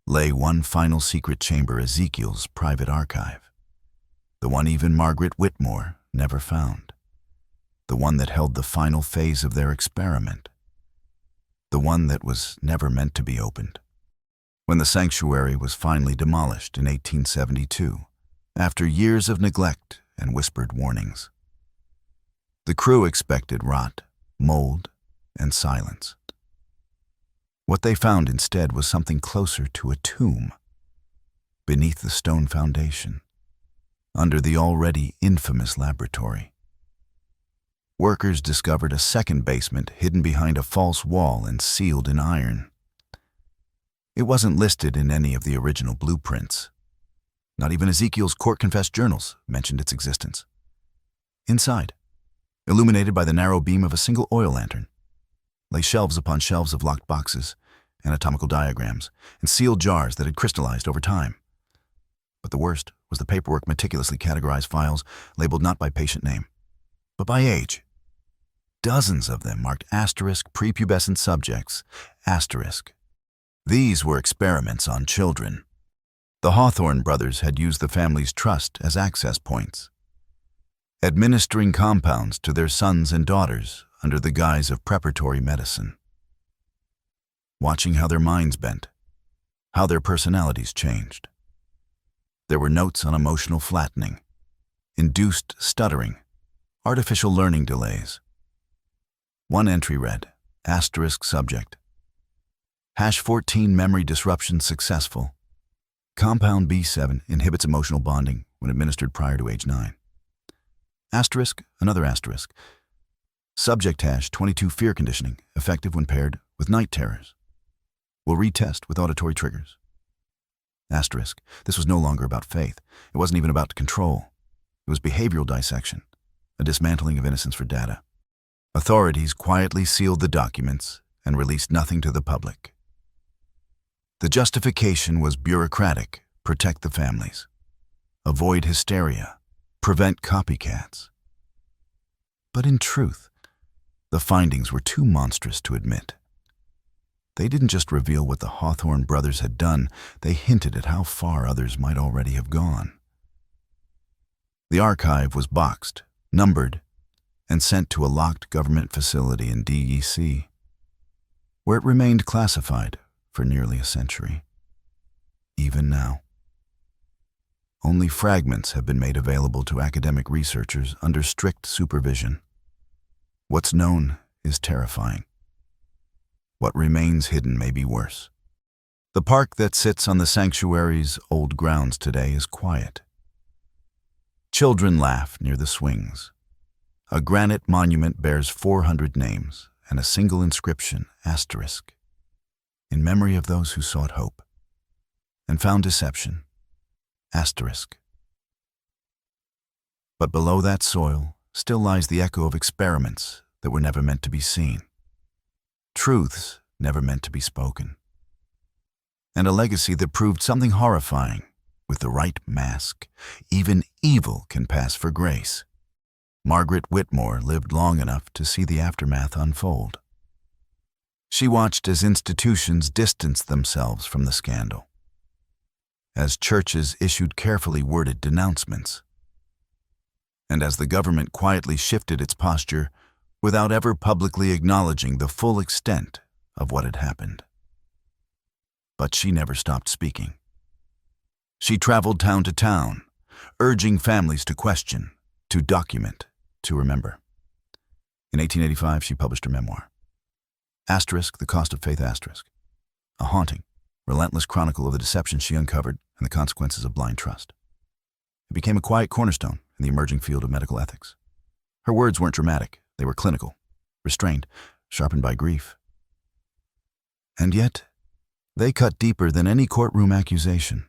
lay one final secret chamber, Ezekiel's private archive, the one even Margaret Whitmore never found, the one that held the final phase of their experiment, the one that was never meant to be opened. When the sanctuary was finally demolished in 1872, after years of neglect and whispered warnings, the crew expected rot, mold, and silence. What they found instead was something closer to a tomb, beneath the stone foundation, under the already infamous laboratory. Workers discovered a second basement hidden behind a false wall and sealed in iron. It wasn't listed in any of the original blueprints. Not even Ezekiel's court-confessed journals mentioned its existence. Inside, illuminated by the narrow beam of a single oil lantern, lay shelves upon shelves of locked boxes, anatomical diagrams, and sealed jars that had crystallized over time. But the worst was the paperwork meticulously categorized files labeled not by patient name, but by age. Dozens of them marked asterisk prepubescent subjects, asterisk. These were experiments on children. The Hawthorne brothers had used the family's trust as access points, administering compounds to their sons and daughters under the guise of preparatory medicine. Watching how their minds bent, how their personalities changed. There were notes on emotional flattening, induced stuttering, artificial learning delays. One entry read, asterisk subject, #14 memory disruption successful. Compound B7 inhibits emotional bonding when administered prior to age 9. Asterisk, another asterisk. Subject #22 fear conditioning, effective when paired with night terrors. Will retest with auditory triggers. Asterisk, this was no longer about faith. It wasn't even about control. It was behavioral dissection, a dismantling of innocence for data. Authorities quietly sealed the documents and released nothing to the public. The justification was bureaucratic: protect the families, avoid hysteria, prevent copycats. But in truth, the findings were too monstrous to admit. They didn't just reveal what the Hawthorne brothers had done, they hinted at how far others might already have gone. The archive was boxed, numbered, and sent to a locked government facility in DEC, where it remained classified for nearly a century. Even now, only fragments have been made available to academic researchers under strict supervision. What's known is terrifying. What remains hidden may be worse. The park that sits on the sanctuary's old grounds today is quiet. Children laugh near the swings. A granite monument bears 400 names and a single inscription, asterisk, in memory of those who sought hope and found deception, asterisk. But below that soil still lies the echo of experiments that were never meant to be seen, truths never meant to be spoken, and a legacy that proved something horrifying. With the right mask, even evil can pass for grace. Margaret Whitmore lived long enough to see the aftermath unfold. She watched as institutions distanced themselves from the scandal, as churches issued carefully worded denouncements, and as the government quietly shifted its posture without ever publicly acknowledging the full extent of what had happened. But she never stopped speaking. She traveled town to town, urging families to question, to document, to remember. In 1885, she published her memoir, Asterisk, The Cost of Faith, asterisk, a haunting, relentless chronicle of the deception she uncovered and the consequences of blind trust. It became a quiet cornerstone in the emerging field of medical ethics. Her words weren't dramatic, they were clinical, restrained, sharpened by grief. And yet, they cut deeper than any courtroom accusation.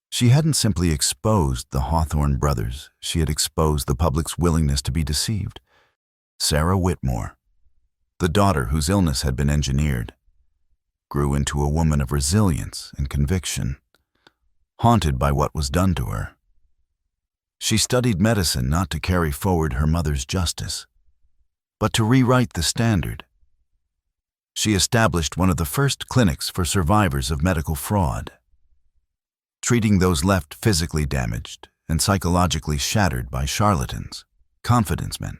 She hadn't simply exposed the Hawthorne brothers, she had exposed the public's willingness to be deceived. Sarah Whitmore, the daughter whose illness had been engineered, grew into a woman of resilience and conviction, haunted by what was done to her. She studied medicine not to carry forward her mother's justice, but to rewrite the standard. She established one of the first clinics for survivors of medical fraud, treating those left physically damaged and psychologically shattered by charlatans, confidence men,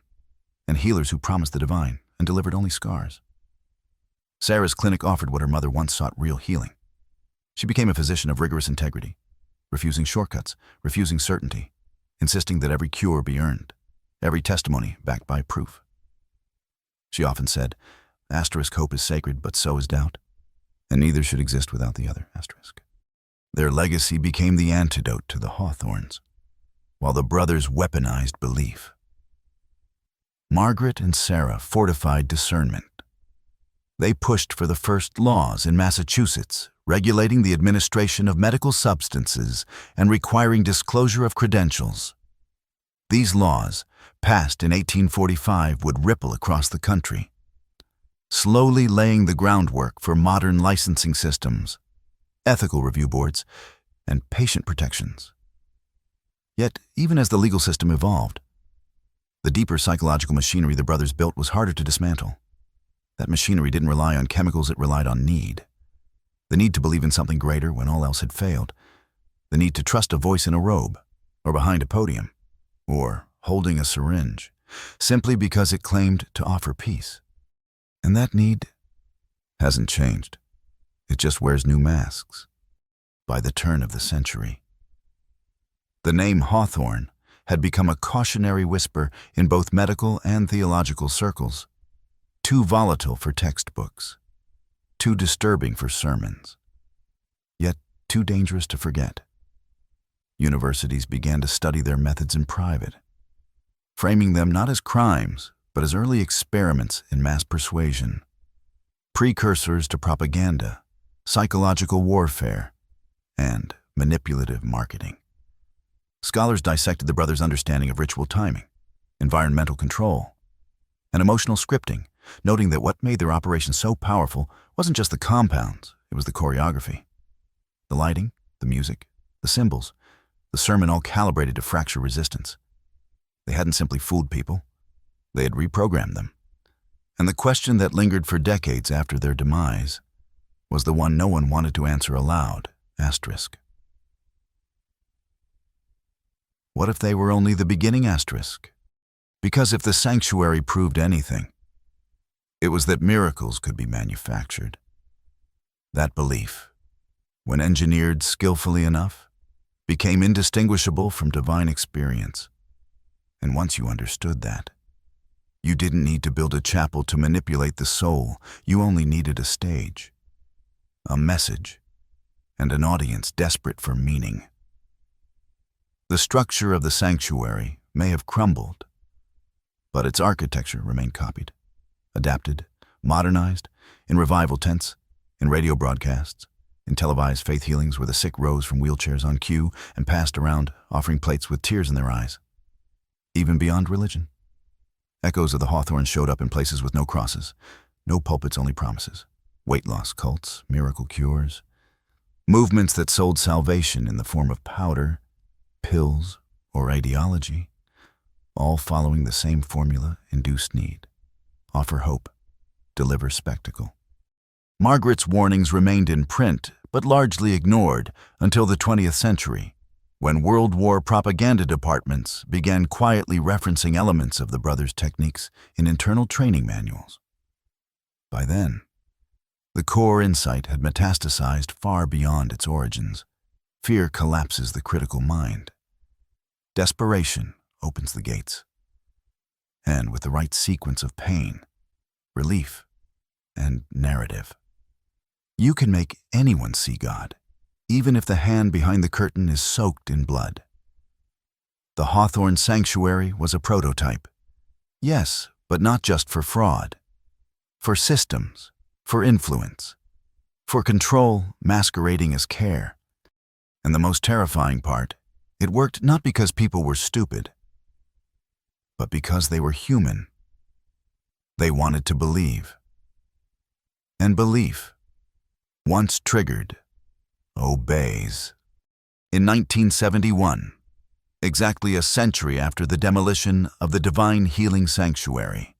and healers who promised the divine and delivered only scars. Sarah's clinic offered what her mother once sought: real healing. She became a physician of rigorous integrity, refusing shortcuts, refusing certainty, insisting that every cure be earned, every testimony backed by proof. She often said, asterisk, hope is sacred, but so is doubt, and neither should exist without the other, asterisk. Their legacy became the antidote to the Hawthornes, while the brothers weaponized belief. Margaret and Sarah fortified discernment. They pushed for the first laws in Massachusetts, regulating the administration of medical substances and requiring disclosure of credentials. These laws, passed in 1845, would ripple across the country, slowly laying the groundwork for modern licensing systems, ethical review boards, and patient protections. Yet, even as the legal system evolved, the deeper psychological machinery the brothers built was harder to dismantle. That machinery didn't rely on chemicals, it relied on need. The need to believe in something greater when all else had failed. The need to trust a voice in a robe, or behind a podium, or holding a syringe, simply because it claimed to offer peace. And that need hasn't changed. It just wears new masks. By the turn of the century, the name Hawthorne had become a cautionary whisper in both medical and theological circles, too volatile for textbooks, too disturbing for sermons, yet too dangerous to forget. Universities began to study their methods in private, framing them not as crimes, but as early experiments in mass persuasion, precursors to propaganda, psychological warfare, and manipulative marketing. Scholars dissected the brothers' understanding of ritual timing, environmental control, and emotional scripting, noting that what made their operation so powerful wasn't just the compounds, it was the choreography. The lighting, the music, the symbols, the sermon all calibrated to fracture resistance. They hadn't simply fooled people, they had reprogrammed them. And the question that lingered for decades after their demise was the one no one wanted to answer aloud, asterisk. What if they were only the beginning, asterisk? Because if the sanctuary proved anything, it was that miracles could be manufactured. That belief, when engineered skillfully enough, became indistinguishable from divine experience. And once you understood that, you didn't need to build a chapel to manipulate the soul. You only needed a stage, a message, and an audience desperate for meaning. The structure of the sanctuary may have crumbled, but its architecture remained copied, adapted, modernized, in revival tents, in radio broadcasts, in televised faith healings where the sick rose from wheelchairs on cue and passed around, offering plates with tears in their eyes. Even beyond religion, echoes of the Hawthornes showed up in places with no crosses, no pulpits, only promises, weight loss cults, miracle cures, movements that sold salvation in the form of powder, pills, or ideology, all following the same formula: induce need, offer hope, deliver spectacle. Margaret's warnings remained in print, but largely ignored until the 20th century, when World War propaganda departments began quietly referencing elements of the brothers' techniques in internal training manuals. By then, the core insight had metastasized far beyond its origins. Fear collapses the critical mind. Desperation opens the gates. And with the right sequence of pain, relief, and narrative, you can make anyone see God, even if the hand behind the curtain is soaked in blood. The Hawthorne sanctuary was a prototype. Yes, but not just for fraud. For systems, for influence, for control masquerading as care. And the most terrifying part, it worked not because people were stupid, but because they were human. They wanted to believe. And belief, once triggered, obeys. In 1971, exactly a century after the demolition of the Divine Healing Sanctuary,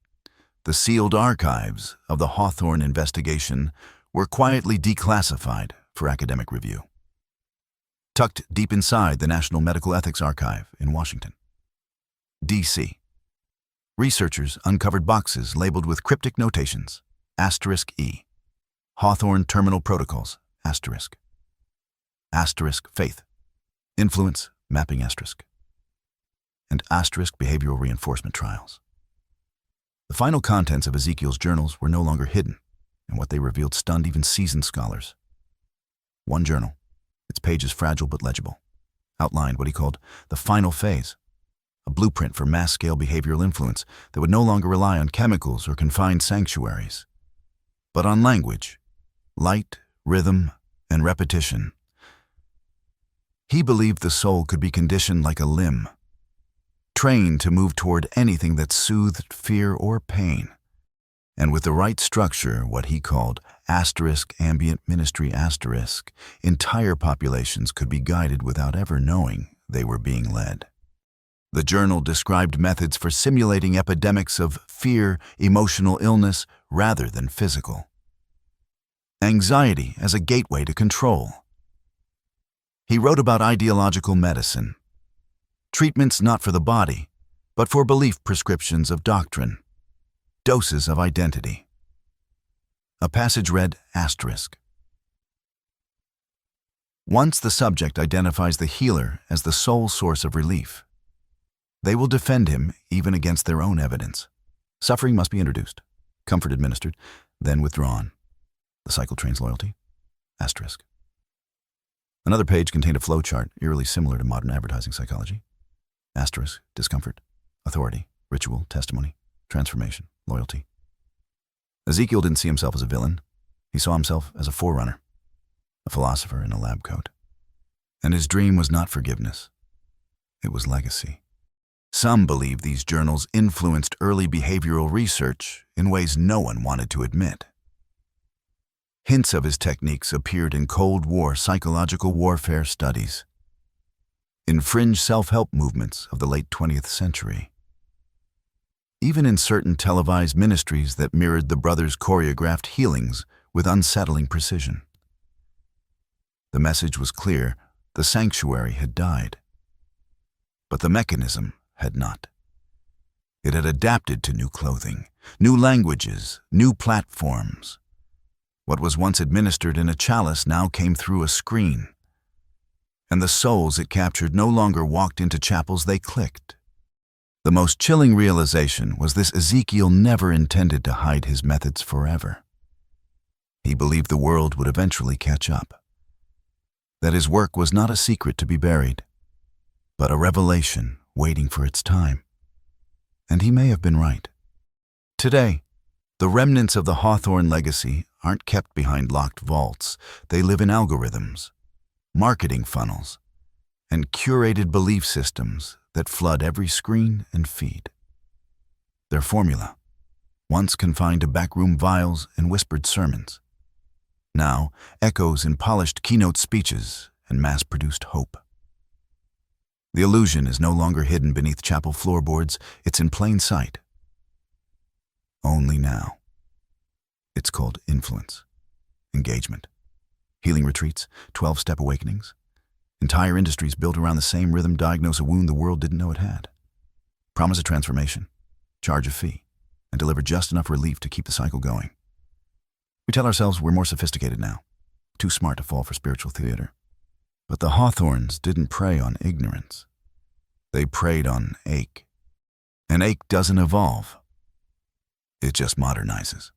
the sealed archives of the Hawthorne investigation were quietly declassified for academic review. Tucked deep inside the National Medical Ethics Archive in Washington, D.C., researchers uncovered boxes labeled with cryptic notations, *E, Hawthorne Terminal Protocols, *, Faith, Influence, Mapping *, and * Behavioral Reinforcement Trials. The final contents of Ezekiel's journals were no longer hidden, and what they revealed stunned even seasoned scholars. One journal, its pages fragile but legible, outlined what he called the final phase, a blueprint for mass-scale behavioral influence that would no longer rely on chemicals or confined sanctuaries, but on language, light, rhythm, and repetition. He believed the soul could be conditioned like a limb, trained to move toward anything that soothed fear or pain. And with the right structure, what he called ambient ministry *, entire populations could be guided without ever knowing they were being led. The journal described methods for simulating epidemics of fear, emotional illness, rather than physical. Anxiety as a gateway to control. He wrote about ideological medicine, treatments not for the body, but for belief prescriptions of doctrine, doses of identity. A passage read *. Once the subject identifies the healer as the sole source of relief, they will defend him even against their own evidence. Suffering must be introduced, comfort administered, then withdrawn. The cycle trains loyalty. Asterisk. Another page contained a flowchart eerily similar to modern advertising psychology. Asterisk, discomfort, authority, ritual, testimony, transformation, loyalty. Ezekiel didn't see himself as a villain. He saw himself as a forerunner, a philosopher in a lab coat. And his dream was not forgiveness. It was legacy. Some believe these journals influenced early behavioral research in ways no one wanted to admit. Hints of his techniques appeared in Cold War psychological warfare studies, in fringe self-help movements of the late 20th century, even in certain televised ministries that mirrored the brothers' choreographed healings with unsettling precision. The message was clear: the sanctuary had died. But the mechanism had not. It had adapted to new clothing, new languages, new platforms. What was once administered in a chalice now came through a screen. And the souls it captured no longer walked into chapels, they clicked. The most chilling realization was this: Ezekiel never intended to hide his methods forever. He believed the world would eventually catch up. That his work was not a secret to be buried, but a revelation waiting for its time. And he may have been right. Today, the remnants of the Hawthorne legacy aren't kept behind locked vaults. They live in algorithms, marketing funnels, and curated belief systems that flood every screen and feed. Their formula, once confined to backroom vials and whispered sermons, now echoes in polished keynote speeches and mass-produced hope. The illusion is no longer hidden beneath chapel floorboards, it's in plain sight. Only now. It's called influence, engagement, healing retreats, 12-step awakenings. Entire industries built around the same rhythm diagnose a wound the world didn't know it had. Promise a transformation, charge a fee, and deliver just enough relief to keep the cycle going. We tell ourselves we're more sophisticated now, too smart to fall for spiritual theater. But the Hawthornes didn't prey on ignorance. They preyed on ache. And ache doesn't evolve. It just modernizes.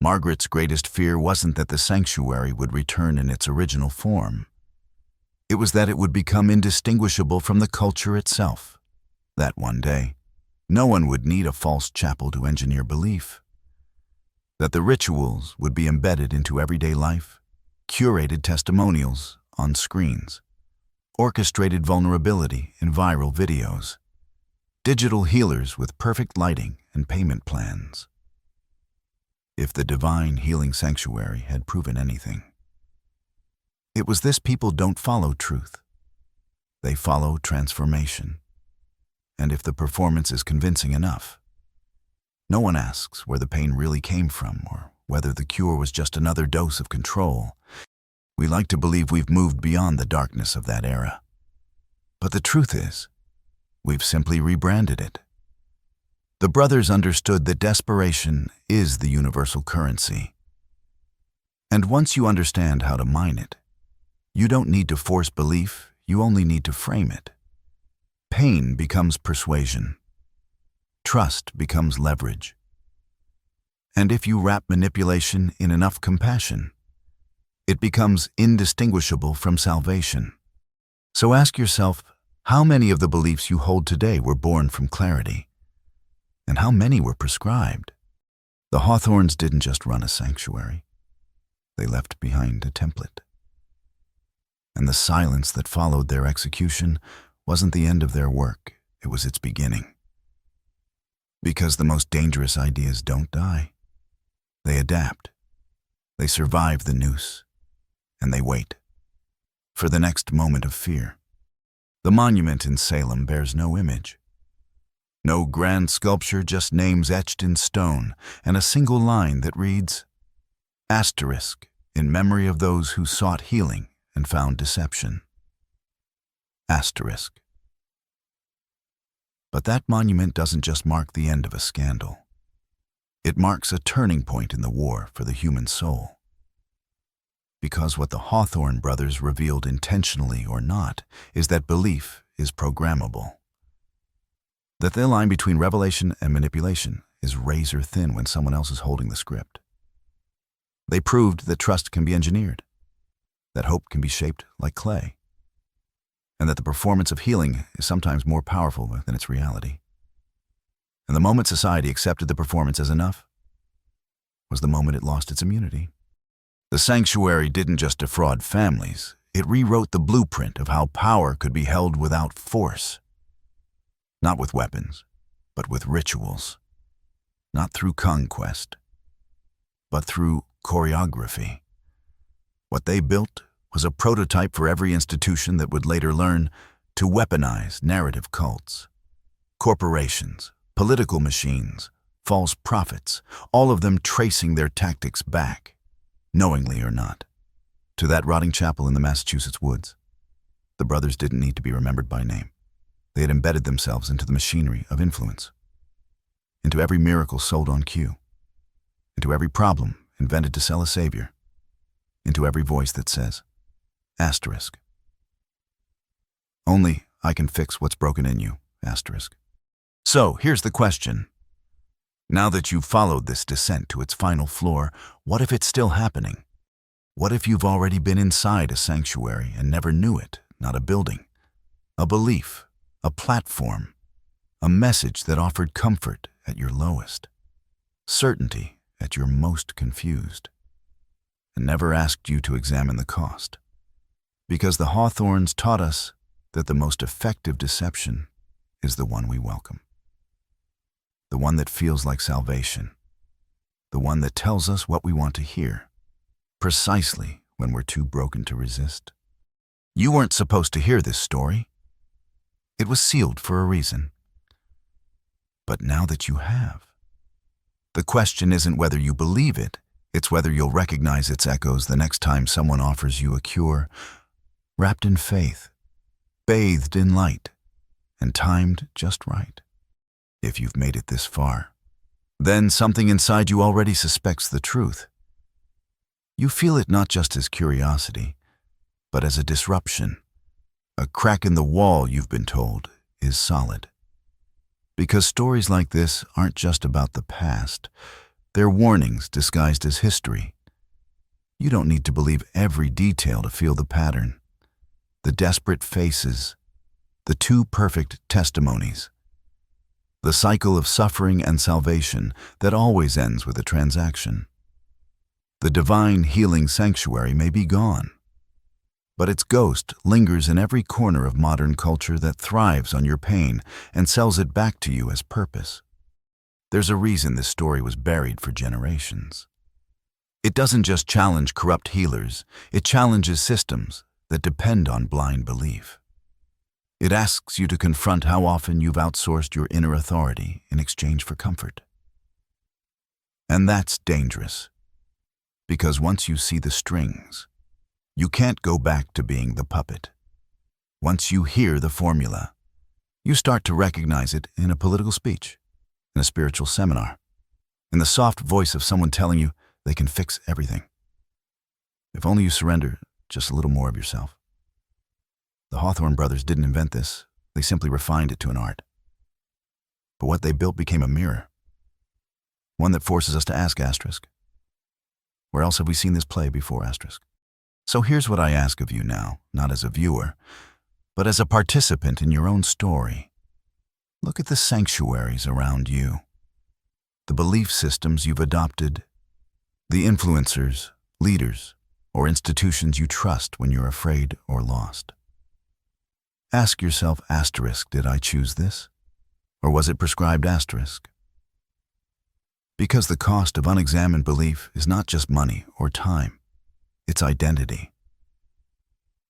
Margaret's greatest fear wasn't that the sanctuary would return in its original form. It was that it would become indistinguishable from the culture itself. That one day, no one would need a false chapel to engineer belief. That the rituals would be embedded into everyday life, curated testimonials on screens, orchestrated vulnerability in viral videos, digital healers with perfect lighting and payment plans. If the divine healing sanctuary had proven anything, it was this: people don't follow truth. They follow transformation. And if the performance is convincing enough, no one asks where the pain really came from or whether the cure was just another dose of control. We like to believe we've moved beyond the darkness of that era. But the truth is, we've simply rebranded it. The brothers understood that desperation is the universal currency. And once you understand how to mine it, you don't need to force belief, you only need to frame it. Pain becomes persuasion. Trust becomes leverage. And if you wrap manipulation in enough compassion, it becomes indistinguishable from salvation. So ask yourself, how many of the beliefs you hold today were born from clarity? And how many were prescribed? The Hawthornes didn't just run a sanctuary. They left behind a template. And the silence that followed their execution wasn't the end of their work, it was its beginning. Because the most dangerous ideas don't die. They adapt. They survive the noose. And they wait for the next moment of fear. The monument in Salem bears no image. No grand sculpture, just names etched in stone, and a single line that reads, "Asterisk, in memory of those who sought healing and found deception." Asterisk. But that monument doesn't just mark the end of a scandal. It marks a turning point in the war for the human soul. Because what the Hawthorne brothers revealed, intentionally or not, is that belief is programmable. That the line between revelation and manipulation is razor thin when someone else is holding the script. They proved that trust can be engineered, that hope can be shaped like clay, and that the performance of healing is sometimes more powerful than its reality. And the moment society accepted the performance as enough was the moment it lost its immunity. The sanctuary didn't just defraud families, it rewrote the blueprint of how power could be held without force. Not with weapons, but with rituals. Not through conquest, but through choreography. What they built was a prototype for every institution that would later learn to weaponize narrative cults. Corporations, political machines, false prophets, all of them tracing their tactics back, knowingly or not, to that rotting chapel in the Massachusetts woods. The brothers didn't need to be remembered by name. They had embedded themselves into the machinery of influence, into every miracle sold on cue, into every problem invented to sell a savior, into every voice that says, asterisk. Only I can fix what's broken in you, asterisk. So, here's the question. Now that you've followed this descent to its final floor, what if it's still happening? What if you've already been inside a sanctuary and never knew it, not a building, a belief, a platform, a message that offered comfort at your lowest, certainty at your most confused, and never asked you to examine the cost? Because the Hawthornes taught us that the most effective deception is the one we welcome. The one that feels like salvation. The one that tells us what we want to hear, precisely when we're too broken to resist. You weren't supposed to hear this story. It was sealed for a reason. But now that you have, the question isn't whether you believe it, it's whether you'll recognize its echoes the next time someone offers you a cure, wrapped in faith, bathed in light, and timed just right. If you've made it this far, then something inside you already suspects the truth. You feel it not just as curiosity, but as a disruption. A crack in the wall, you've been told, is solid. Because stories like this aren't just about the past. They're warnings disguised as history. You don't need to believe every detail to feel the pattern. The desperate faces, the too perfect testimonies. The cycle of suffering and salvation that always ends with a transaction. The divine healing sanctuary may be gone, but its ghost lingers in every corner of modern culture that thrives on your pain and sells it back to you as purpose. There's a reason this story was buried for generations. It doesn't just challenge corrupt healers, it challenges systems that depend on blind belief. It asks you to confront how often you've outsourced your inner authority in exchange for comfort. And that's dangerous, because once you see the strings, you can't go back to being the puppet. Once you hear the formula, you start to recognize it in a political speech, in a spiritual seminar, in the soft voice of someone telling you they can fix everything. If only you surrender just a little more of yourself. The Hawthorne Brothers didn't invent this, they simply refined it to an art. But what they built became a mirror, one that forces us to ask asterisk, where else have we seen this play before asterisk? So here's what I ask of you now, not as a viewer, but as a participant in your own story. Look at the sanctuaries around you, the belief systems you've adopted, the influencers, leaders, or institutions you trust when you're afraid or lost. Ask yourself asterisk, did I choose this? Or was it prescribed asterisk? Because the cost of unexamined belief is not just money or time, it's identity.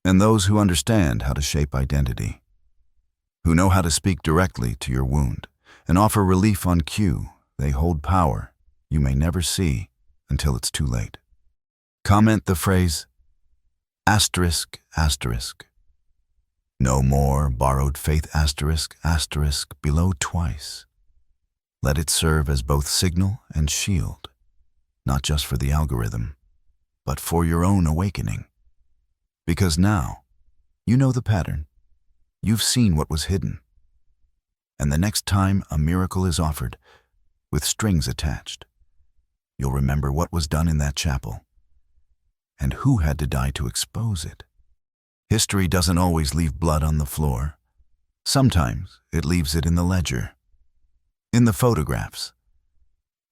And those who understand how to shape identity, who know how to speak directly to your wound and offer relief on cue, they hold power you may never see until it's too late. Comment the phrase, asterisk, asterisk. No more borrowed faith asterisk, asterisk below twice. Let it serve as both signal and shield, not just for the algorithm, but for your own awakening. Because now, you know the pattern. You've seen what was hidden. And the next time a miracle is offered, with strings attached, you'll remember what was done in that chapel, and who had to die to expose it. History doesn't always leave blood on the floor. Sometimes it leaves it in the ledger, in the photographs,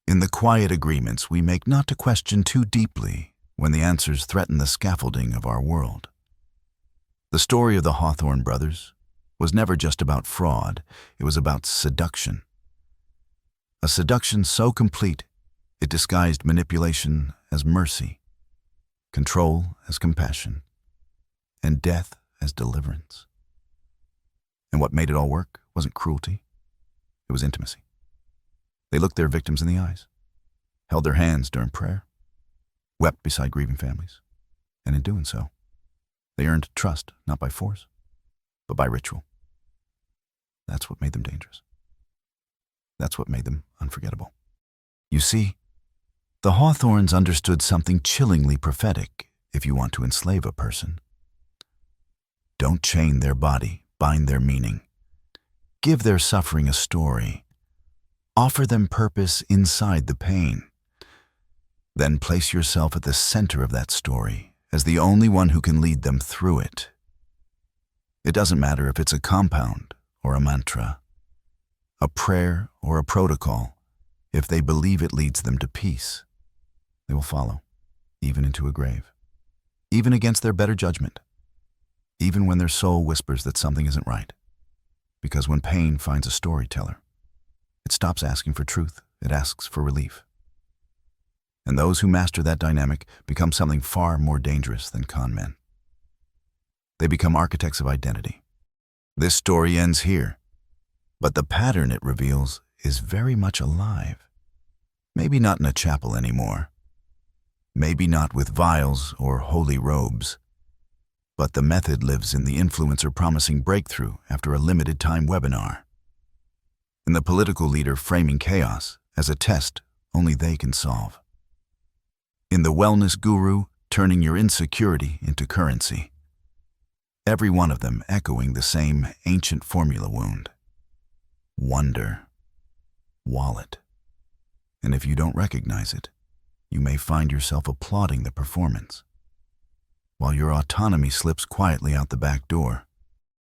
in the quiet agreements we make not to question too deeply when the answers threaten the scaffolding of our world. The story of the Hawthorne Brothers was never just about fraud, it was about seduction. A seduction so complete, it disguised manipulation as mercy, control as compassion, and death as deliverance. And what made it all work wasn't cruelty, it was intimacy. They looked their victims in the eyes, held their hands during prayer, wept beside grieving families, and in doing so, they earned trust not by force, but by ritual. That's what made them dangerous. That's what made them unforgettable. You see, the Hawthornes understood something chillingly prophetic if you want to enslave a person. Don't chain their body, bind their meaning. Give their suffering a story. Offer them purpose inside the pain. Then place yourself at the center of that story as the only one who can lead them through it. It doesn't matter if it's a compound or a mantra, a prayer or a protocol. If they believe it leads them to peace, they will follow, even into a grave, even against their better judgment, even when their soul whispers that something isn't right. Because when pain finds a storyteller, it stops asking for truth, it asks for relief. And those who master that dynamic become something far more dangerous than con men. They become architects of identity. This story ends here, but the pattern it reveals is very much alive. Maybe not in a chapel anymore. Maybe not with vials or holy robes. But the method lives in the influencer promising breakthrough after a limited-time webinar. In the political leader framing chaos as a test only they can solve. In the wellness guru turning your insecurity into currency. Every one of them echoing the same ancient formula wound. Wonder. Wallet. And if you don't recognize it, you may find yourself applauding the performance, while your autonomy slips quietly out the back door.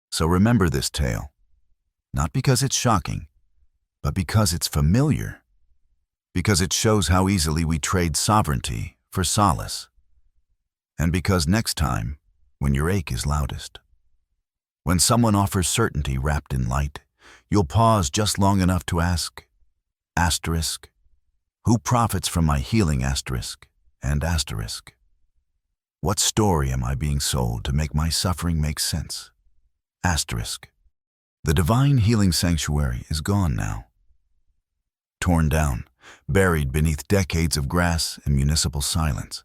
So remember this tale, not because it's shocking, but because it's familiar, because it shows how easily we trade sovereignty for solace, and because next time, when your ache is loudest, when someone offers certainty wrapped in light, you'll pause just long enough to ask, asterisk, who profits from my healing asterisk, and asterisk? What story am I being sold to make my suffering make sense? Asterisk. The divine healing sanctuary is gone now. Torn down, buried beneath decades of grass and municipal silence.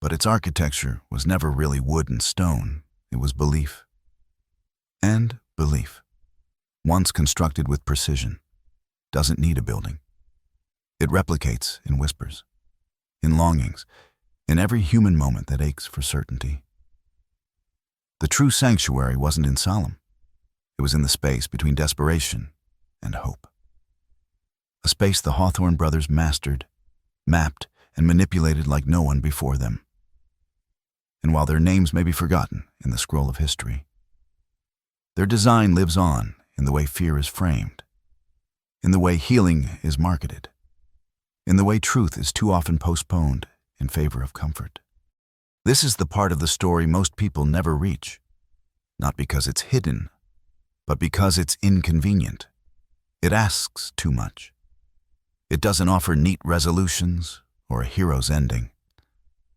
But its architecture was never really wood and stone, it was belief. And belief, once constructed with precision, doesn't need a building. It replicates in whispers, in longings, in every human moment that aches for certainty. The true sanctuary wasn't in Salem. It was in the space between desperation and hope. A space the Hawthorne brothers mastered, mapped, and manipulated like no one before them. And while their names may be forgotten in the scroll of history, their design lives on in the way fear is framed, in the way healing is marketed, in the way truth is too often postponed in favor of comfort. This is the part of the story most people never reach, not because it's hidden, but because it's inconvenient. It asks too much. It doesn't offer neat resolutions or a hero's ending.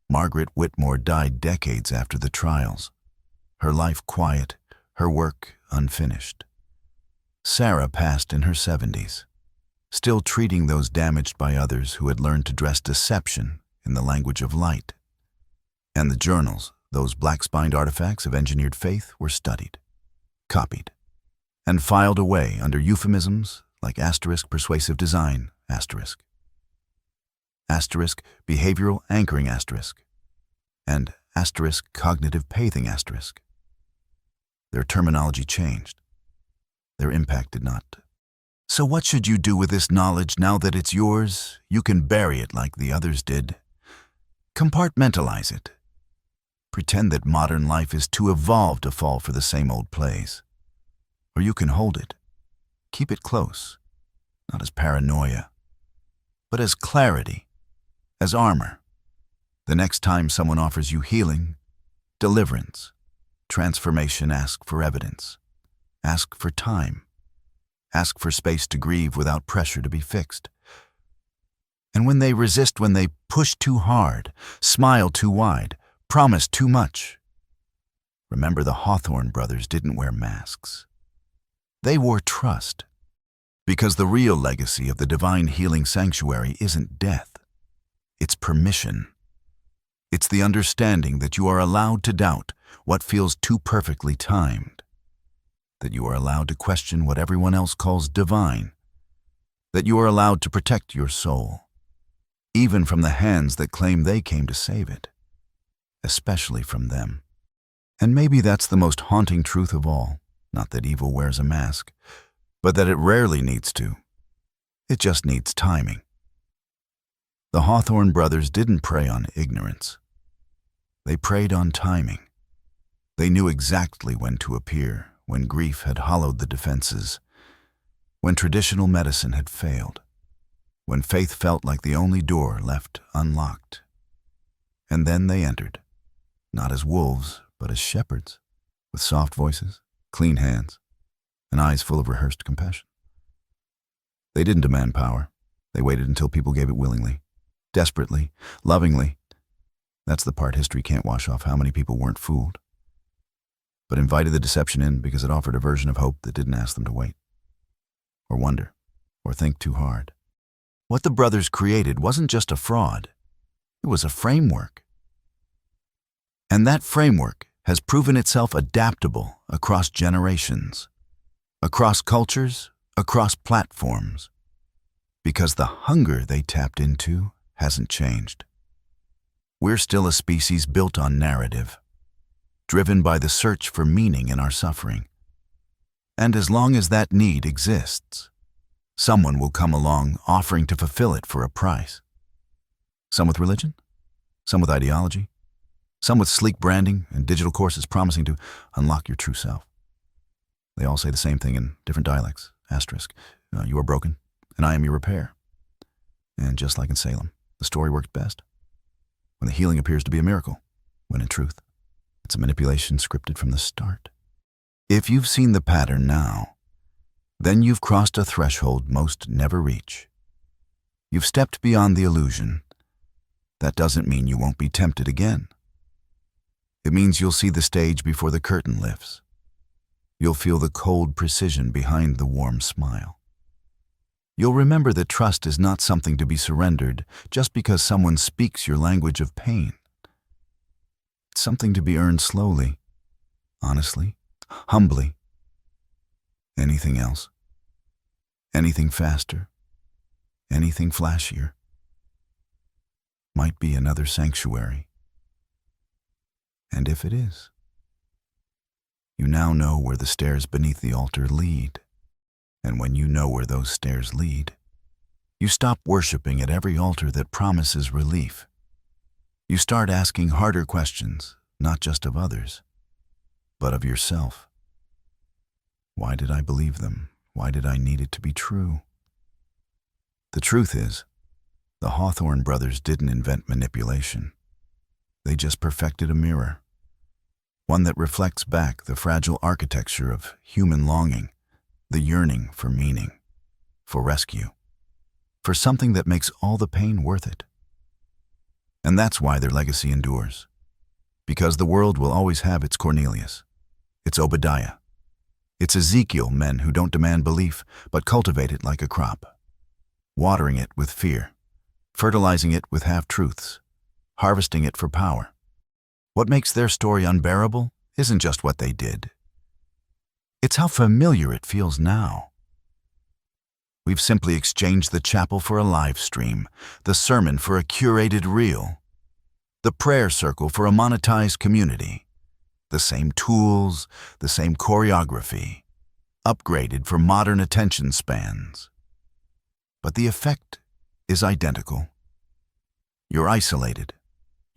Margaret Whitmore died decades after the trials, her life quiet, her work unfinished. Sarah passed in her 70s, still treating those damaged by others who had learned to dress deception in the language of light. And the journals, those black-spined artifacts of engineered faith, were studied, copied, and filed away under euphemisms like asterisk persuasive design, asterisk, asterisk behavioral anchoring asterisk, and asterisk cognitive pathing asterisk. Their terminology changed. Their impact did not. So what should you do with this knowledge now that it's yours? You can bury it like the others did. Compartmentalize it. Pretend that modern life is too evolved to fall for the same old plays. Or you can hold it. Keep it close, not as paranoia, but as clarity, as armor. The next time someone offers you healing, deliverance, transformation, ask for evidence. Ask for time. Ask for space to grieve without pressure to be fixed. And when they resist, when they push too hard, smile too wide, promise too much, remember the Hawthorne Brothers didn't wear masks. They wore trust. Because the real legacy of the divine healing sanctuary isn't death. It's permission. It's the understanding that you are allowed to doubt what feels too perfectly timed. That you are allowed to question what everyone else calls divine. That you are allowed to protect your soul, even from the hands that claim they came to save it, especially from them. And maybe that's the most haunting truth of all, not that evil wears a mask, but that it rarely needs to. It just needs timing. The Hawthorne Brothers didn't prey on ignorance. They preyed on timing. They knew exactly when to appear, when grief had hollowed the defenses, when traditional medicine had failed, when faith felt like the only door left unlocked. And then they entered, not as wolves, but as shepherds, with soft voices, clean hands, and eyes full of rehearsed compassion. They didn't demand power. They waited until people gave it willingly, desperately, lovingly. That's the part history can't wash off, how many people weren't fooled, but invited the deception in because it offered a version of hope that didn't ask them to wait, or wonder, or think too hard. What the brothers created wasn't just a fraud. It was a framework. And that framework has proven itself adaptable across generations, across cultures, across platforms, because the hunger they tapped into hasn't changed. We're still a species built on narrative, driven by the search for meaning in our suffering. And as long as that need exists, someone will come along offering to fulfill it for a price. Some with religion, some with ideology, some with sleek branding and digital courses promising to unlock your true self. They all say the same thing in different dialects. Asterisk, you are broken, and I am your repair. And just like in Salem, the story works best when the healing appears to be a miracle, when in truth, it's a manipulation scripted from the start. If you've seen the pattern now, then you've crossed a threshold most never reach. You've stepped beyond the illusion. That doesn't mean you won't be tempted again. It means you'll see the stage before the curtain lifts. You'll feel the cold precision behind the warm smile. You'll remember that trust is not something to be surrendered just because someone speaks your language of pain. It's something to be earned slowly, honestly, humbly. Anything else? Anything faster? Anything flashier? Might be another sanctuary. And if it is, you now know where the stairs beneath the altar lead. And when you know where those stairs lead, you stop worshiping at every altar that promises relief. You start asking harder questions, not just of others, but of yourself. Why did I believe them? Why did I need it to be true? The truth is, the Hawthorne Brothers didn't invent manipulation. They just perfected a mirror, one that reflects back the fragile architecture of human longing, the yearning for meaning, for rescue, for something that makes all the pain worth it. And that's why their legacy endures. Because the world will always have its Cornelius, its Obadiah, its Ezekiel, men who don't demand belief, but cultivate it like a crop, watering it with fear, fertilizing it with half-truths, harvesting it for power. What makes their story unbearable isn't just what they did. It's how familiar it feels now. We've simply exchanged the chapel for a live stream, the sermon for a curated reel, the prayer circle for a monetized community. The same tools, the same choreography, upgraded for modern attention spans. But the effect is identical. You're isolated.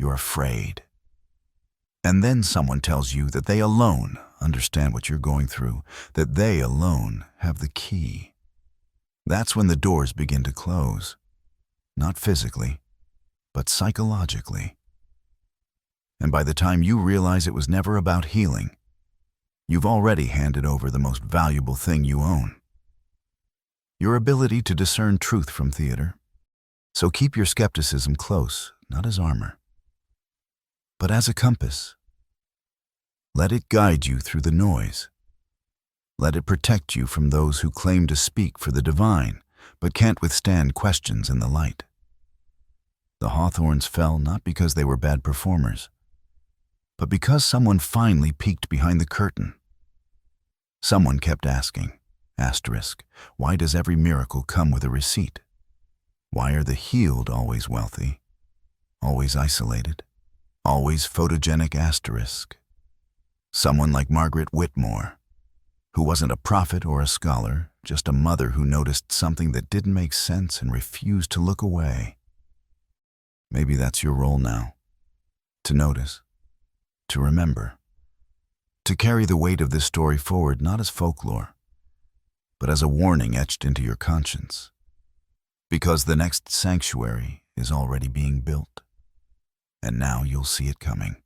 you're afraid. And then someone tells you that they alone understand what you're going through, that they alone have the key. That's when the doors begin to close, not physically, but psychologically. And by the time you realize it was never about healing, you've already handed over the most valuable thing you own: your ability to discern truth from theater. So keep your skepticism close, not as armor, but as a compass. Let it guide you through the noise. Let it protect you from those who claim to speak for the divine, but can't withstand questions in the light. The Hawthornes fell not because they were bad performers, but because someone finally peeked behind the curtain. Someone kept asking, why does every miracle come with a receipt? Why are the healed always wealthy, always isolated, always photogenic ? Someone like Margaret Whitmore, who wasn't a prophet or a scholar, just a mother who noticed something that didn't make sense and refused to look away. Maybe that's your role now, to notice, to remember, to carry the weight of this story forward not as folklore, but as a warning etched into your conscience. Because the next sanctuary is already being built, and now you'll see it coming.